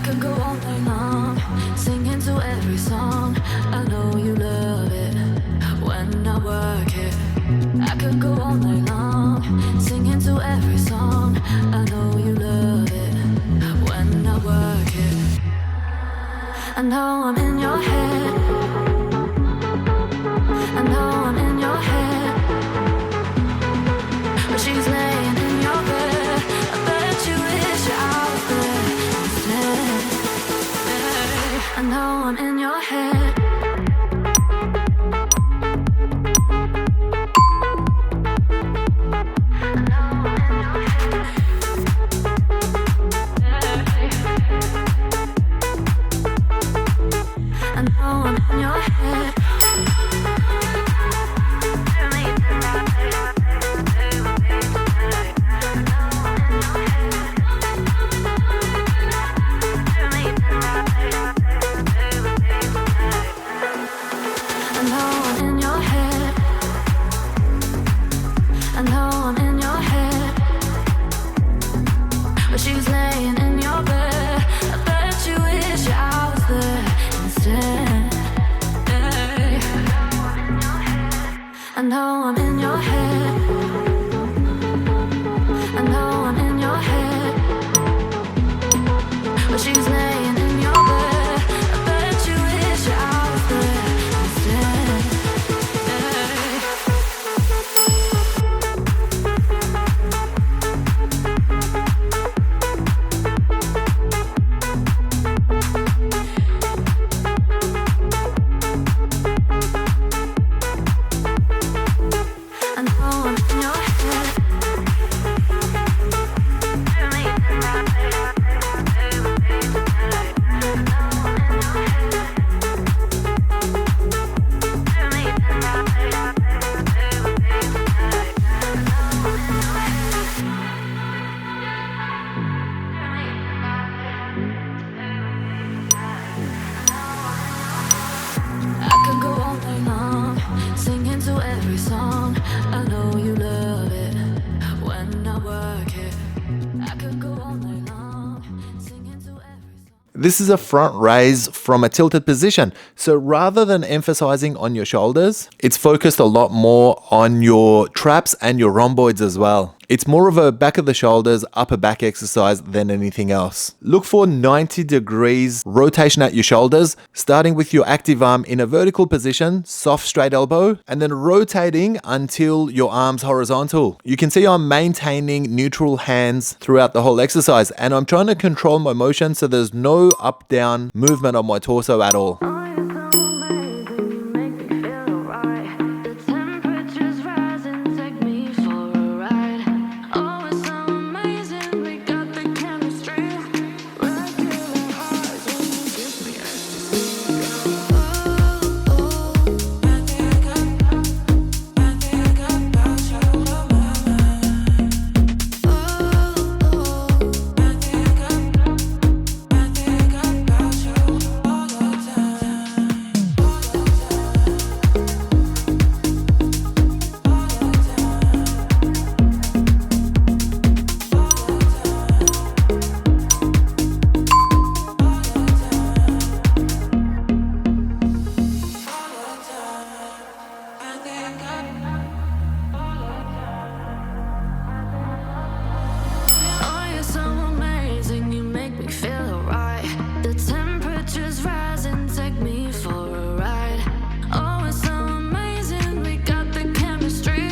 could go all night long, singing to every song. I know you love it when I work it. I could go all night long, singing to every song. I know you love it when I work it. I know I'm in your head. I know I'm in your head. But she's laying in your bed. I bet you wish I was there instead. I know I'm in your head. I know I'm in your head. She's laying in your bed. I bet you wish I was there instead. I know I'm in your head. I know I'm in your head. But she's laying in your bed. I bet you wish I was there instead. This is a front raise from a tilted position. So rather than emphasizing on your shoulders, it's focused a lot more on your traps and your rhomboids as well. It's more of a back of the shoulders, upper back exercise than anything else. Look for 90 degrees rotation at your shoulders, starting with your active arm in a vertical position, soft straight elbow, and then rotating until your arm's horizontal. You can see I'm maintaining neutral hands throughout the whole exercise, and I'm trying to control my motion so there's no up-down movement on my torso at all. Oh, you're so amazing, you make me feel alright. The temperature's rising, take me for a ride. Oh, it's so amazing, we got the chemistry.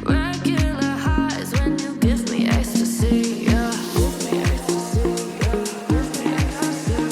Regular highs when you give me ecstasy, yeah. Give me ecstasy, yeah. Give me ecstasy,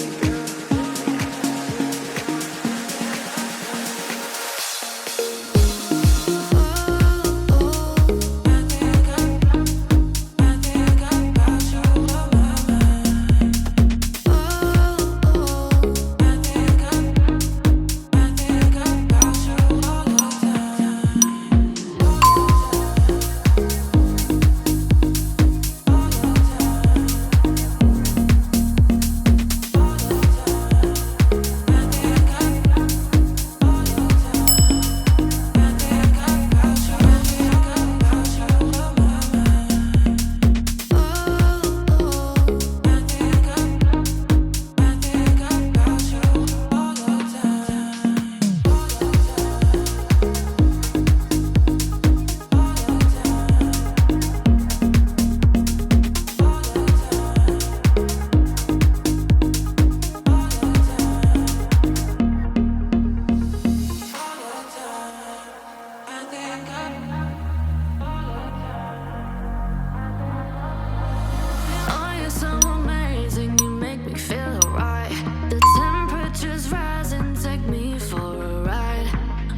oh, you're so amazing, you make me feel alright. The temperature's rising, take me for a ride.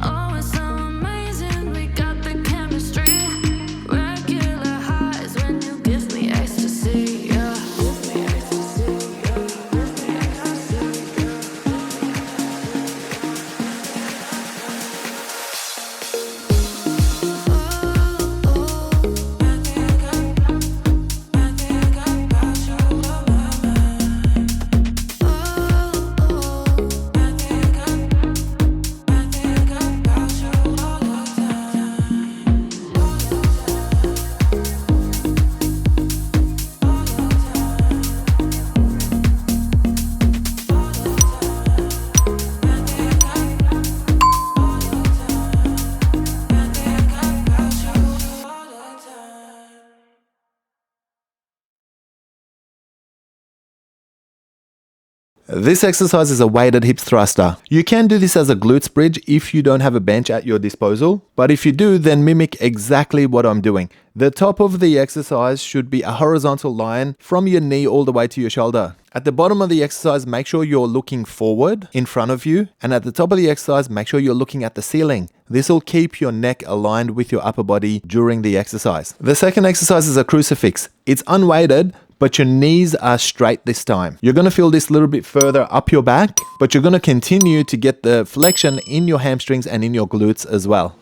Oh, it's so amazing, we got the chemistry. Regular highs when you give me ecstasy, yeah. Give me ecstasy, yeah. Give me ecstasy, This exercise is a weighted hip thruster. You can do this as a glutes bridge if you don't have a bench at your disposal, but if you do, then mimic exactly what I'm doing. The top of the exercise should be a horizontal line from your knee all the way to your shoulder. At the bottom of the exercise, make sure you're looking forward in front of you, and at the top of the exercise, make sure you're looking at the ceiling. This will keep your neck aligned with your upper body during the exercise. The second exercise is a crucifix. It's unweighted, but your knees are straight this time. You're gonna feel this a little bit further up your back, but you're gonna continue to get the flexion in your hamstrings and in your glutes as well.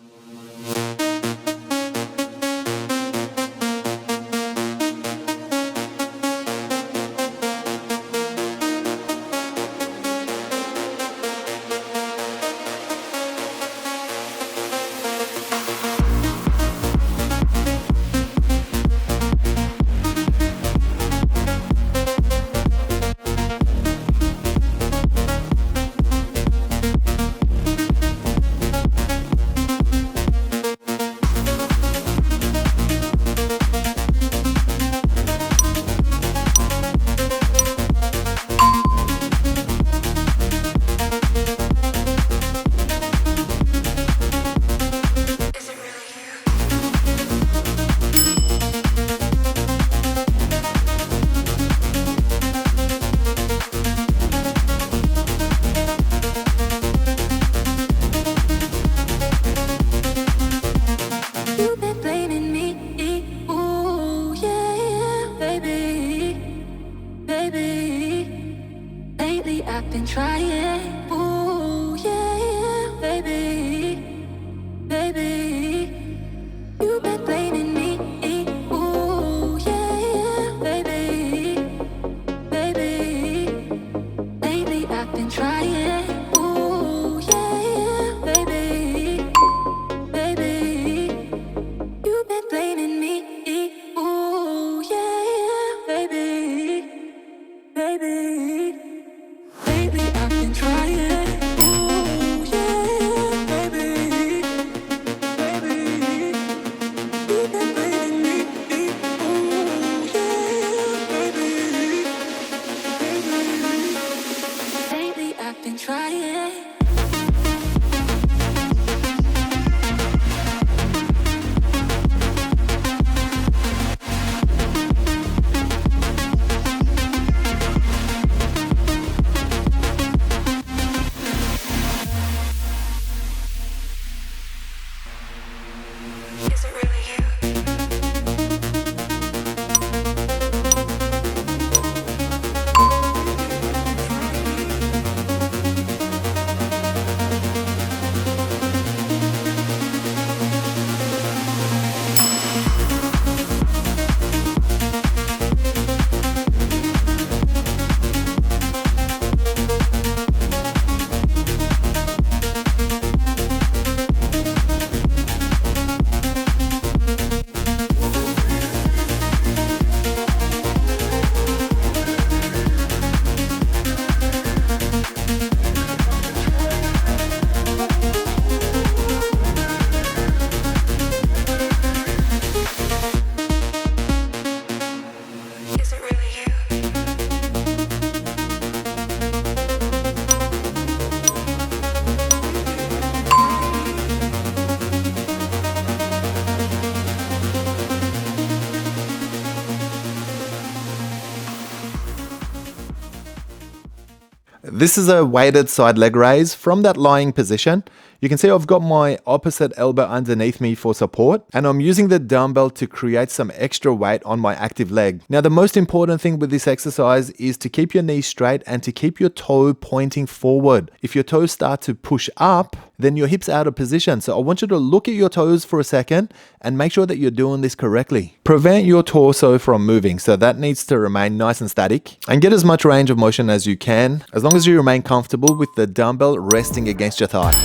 Is it really you? Is it really you? This is a weighted side leg raise from that lying position. You can see I've got my opposite elbow underneath me for support, and I'm using the dumbbell to create some extra weight on my active leg. Now, the most important thing with this exercise is to keep your knees straight and to keep your toe pointing forward. If your toes start to push up, then your hips out of position. So I want you to look at your toes for a second and make sure that you're doing this correctly. Prevent your torso from moving, so that needs to remain nice and static, and get as much range of motion as you can, as long as you remain comfortable with the dumbbell resting against your thigh.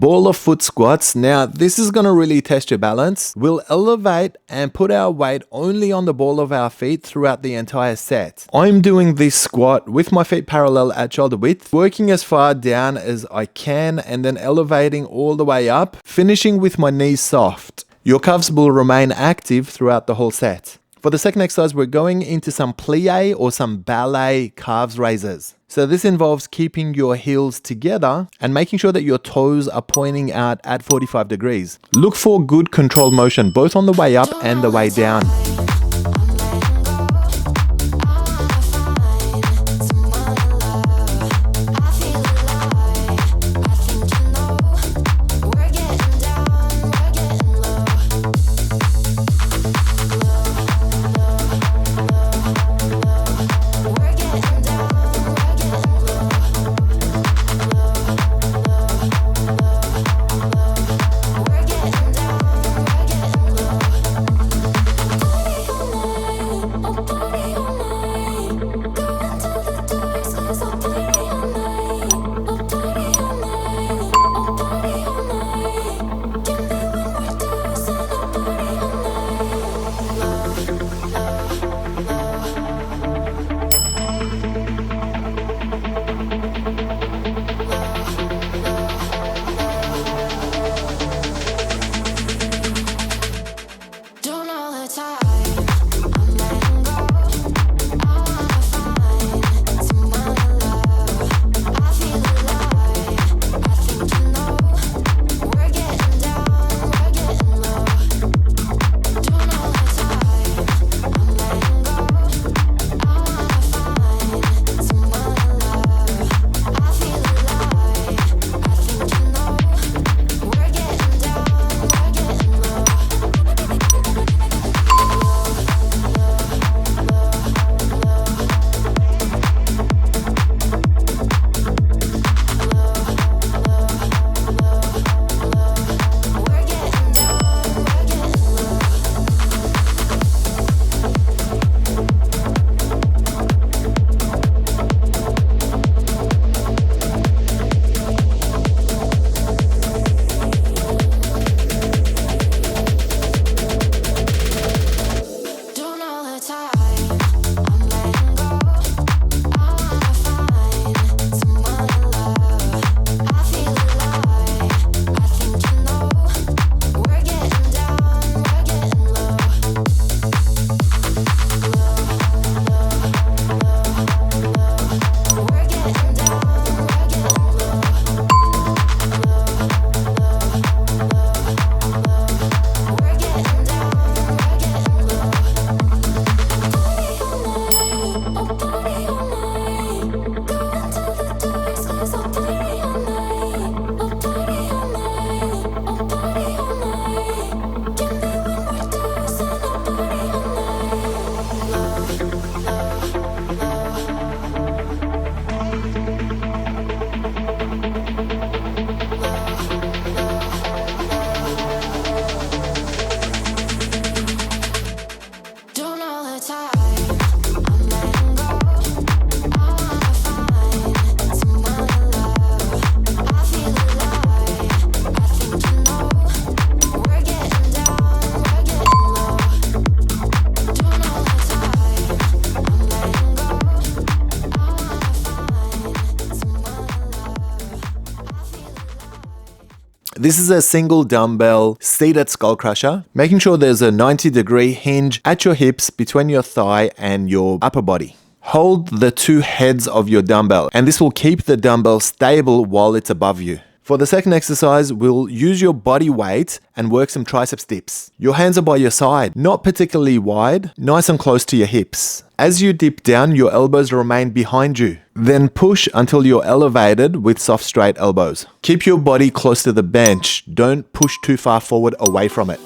Ball of foot squats. Now, this is going to really test your balance. We'll elevate and put our weight only on the ball of our feet throughout the entire set. I'm doing this squat with my feet parallel at shoulder width, working as far down as I can and then elevating all the way up, finishing with my knees soft. Your calves will remain active throughout the whole set. For the second exercise, we're going into some plie or some ballet calves raises. So this involves keeping your heels together and making sure that your toes are pointing out at 45 degrees. Look for good controlled motion, both on the way up and the way down. This is a single dumbbell seated skull crusher, making sure there's a 90-degree hinge at your hips between your thigh and your upper body. Hold the two heads of your dumbbell, and this will keep the dumbbell stable while it's above you. For the second exercise, we'll use your body weight and work some triceps dips. Your hands are by your side, not particularly wide, nice and close to your hips. As you dip down, your elbows remain behind you. Then push until you're elevated with soft straight elbows. Keep your body close to the bench. Don't push too far forward away from it.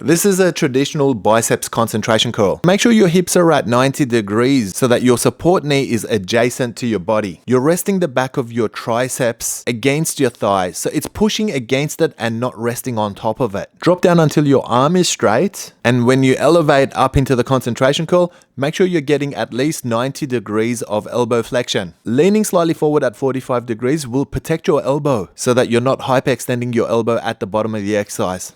This is a traditional biceps concentration curl. Make sure your hips are at 90 degrees so that your support knee is adjacent to your body. You're resting the back of your triceps against your thigh, so it's pushing against it and not resting on top of it. Drop down until your arm is straight, and when you elevate up into the concentration curl, make sure you're getting at least 90 degrees of elbow flexion. Leaning slightly forward at 45 degrees will protect your elbow so that you're not hyperextending your elbow at the bottom of the exercise.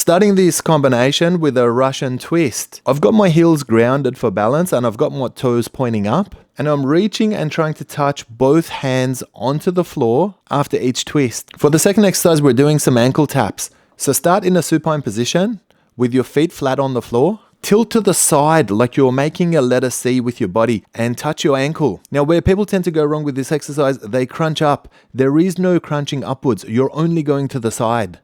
Starting this combination with a Russian twist. I've got my heels grounded for balance and I've got my toes pointing up. And I'm reaching and trying to touch both hands onto the floor after each twist. For the second exercise, we're doing some ankle taps. So start in a supine position with your feet flat on the floor. Tilt to the side like you're making a letter C with your body and touch your ankle. Now, where people tend to go wrong with this exercise, they crunch up. There is no crunching upwards. You're only going to the side.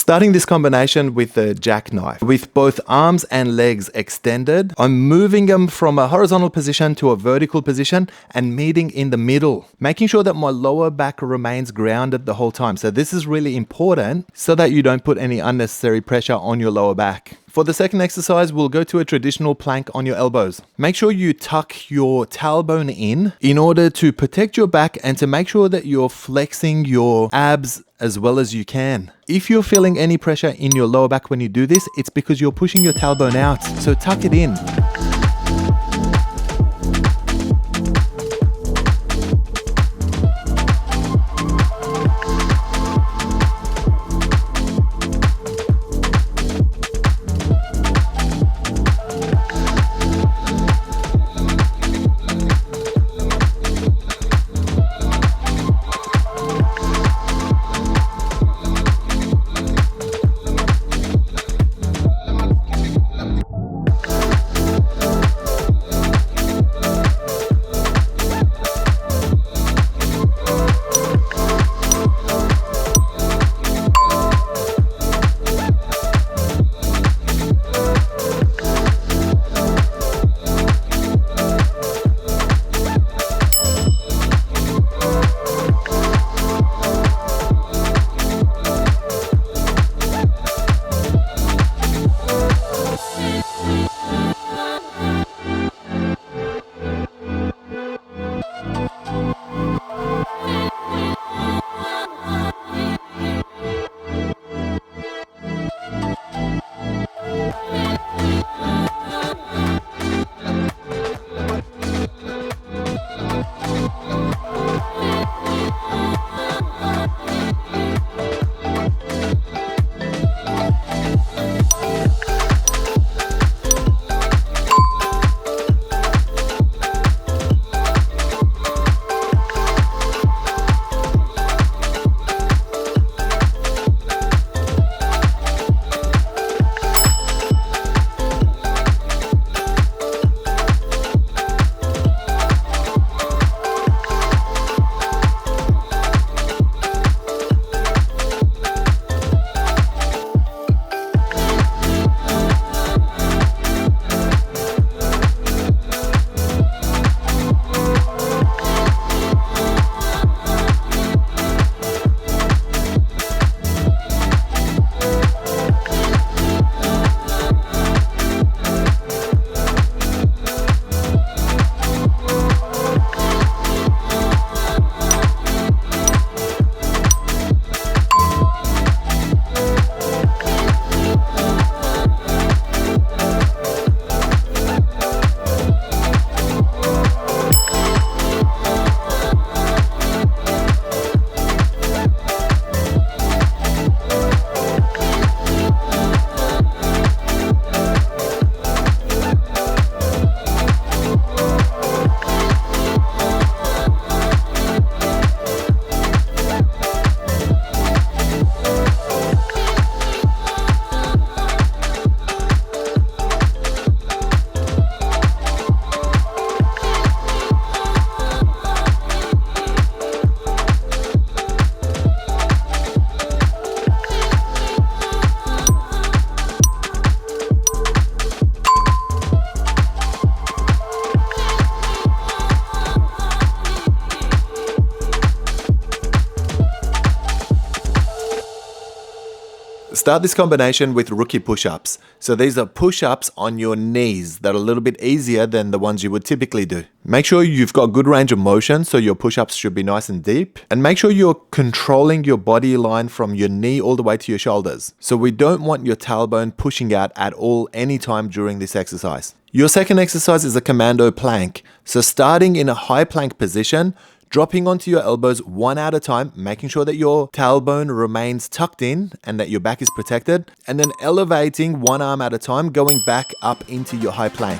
Starting this combination with the jackknife, with both arms and legs extended, I'm moving them from a horizontal position to a vertical position and meeting in the middle, making sure that my lower back remains grounded the whole time. So this is really important so that you don't put any unnecessary pressure on your lower back. For the second exercise, we'll go to a traditional plank on your elbows. Make sure you tuck your tailbone in order to protect your back and to make sure that you're flexing your abs as well as you can. If you're feeling any pressure in your lower back when you do this, it's because you're pushing your tailbone out. So tuck it in. Start this combination with rookie push-ups. So these are push-ups on your knees that are a little bit easier than the ones you would typically do. Make sure you've got good range of motion, so your push-ups should be nice and deep. And make sure you're controlling your body line from your knee all the way to your shoulders. So we don't want your tailbone pushing out at all anytime during this exercise. Your second exercise is a commando plank. So starting in a high plank position, dropping onto your elbows one at a time, making sure that your tailbone remains tucked in and that your back is protected, and then elevating one arm at a time, going back up into your high plank.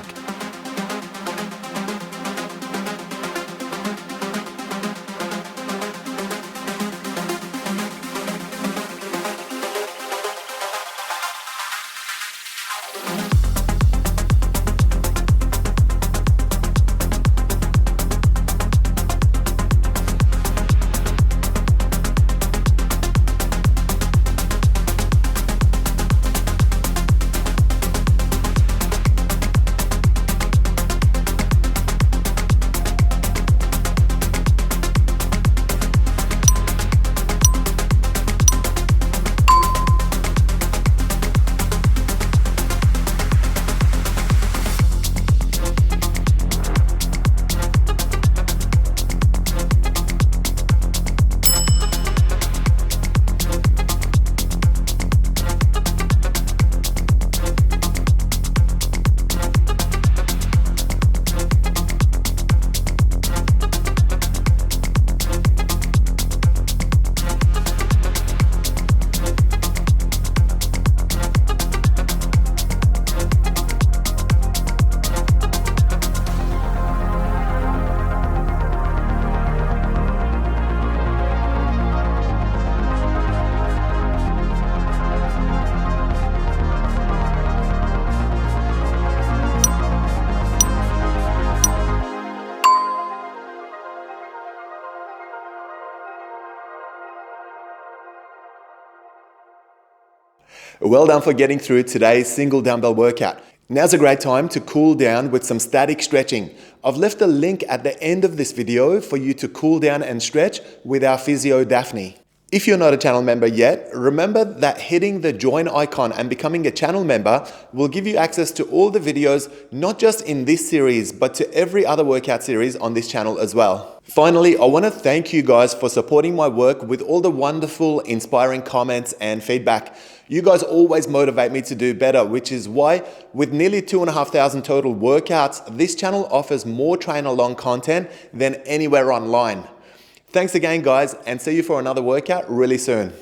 Well done for getting through today's single dumbbell workout. Now's a great time to cool down with some static stretching. I've left a link at the end of this video for you to cool down and stretch with our physio Daphne. If you're not a channel member yet, remember that hitting the join icon and becoming a channel member will give you access to all the videos, not just in this series, but to every other workout series on this channel as well. Finally, I want to thank you guys for supporting my work with all the wonderful, inspiring comments and feedback. You guys always motivate me to do better, which is why with nearly 2,500 total workouts, this channel offers more train along content than anywhere online. Thanks again, guys, and see you for another workout really soon.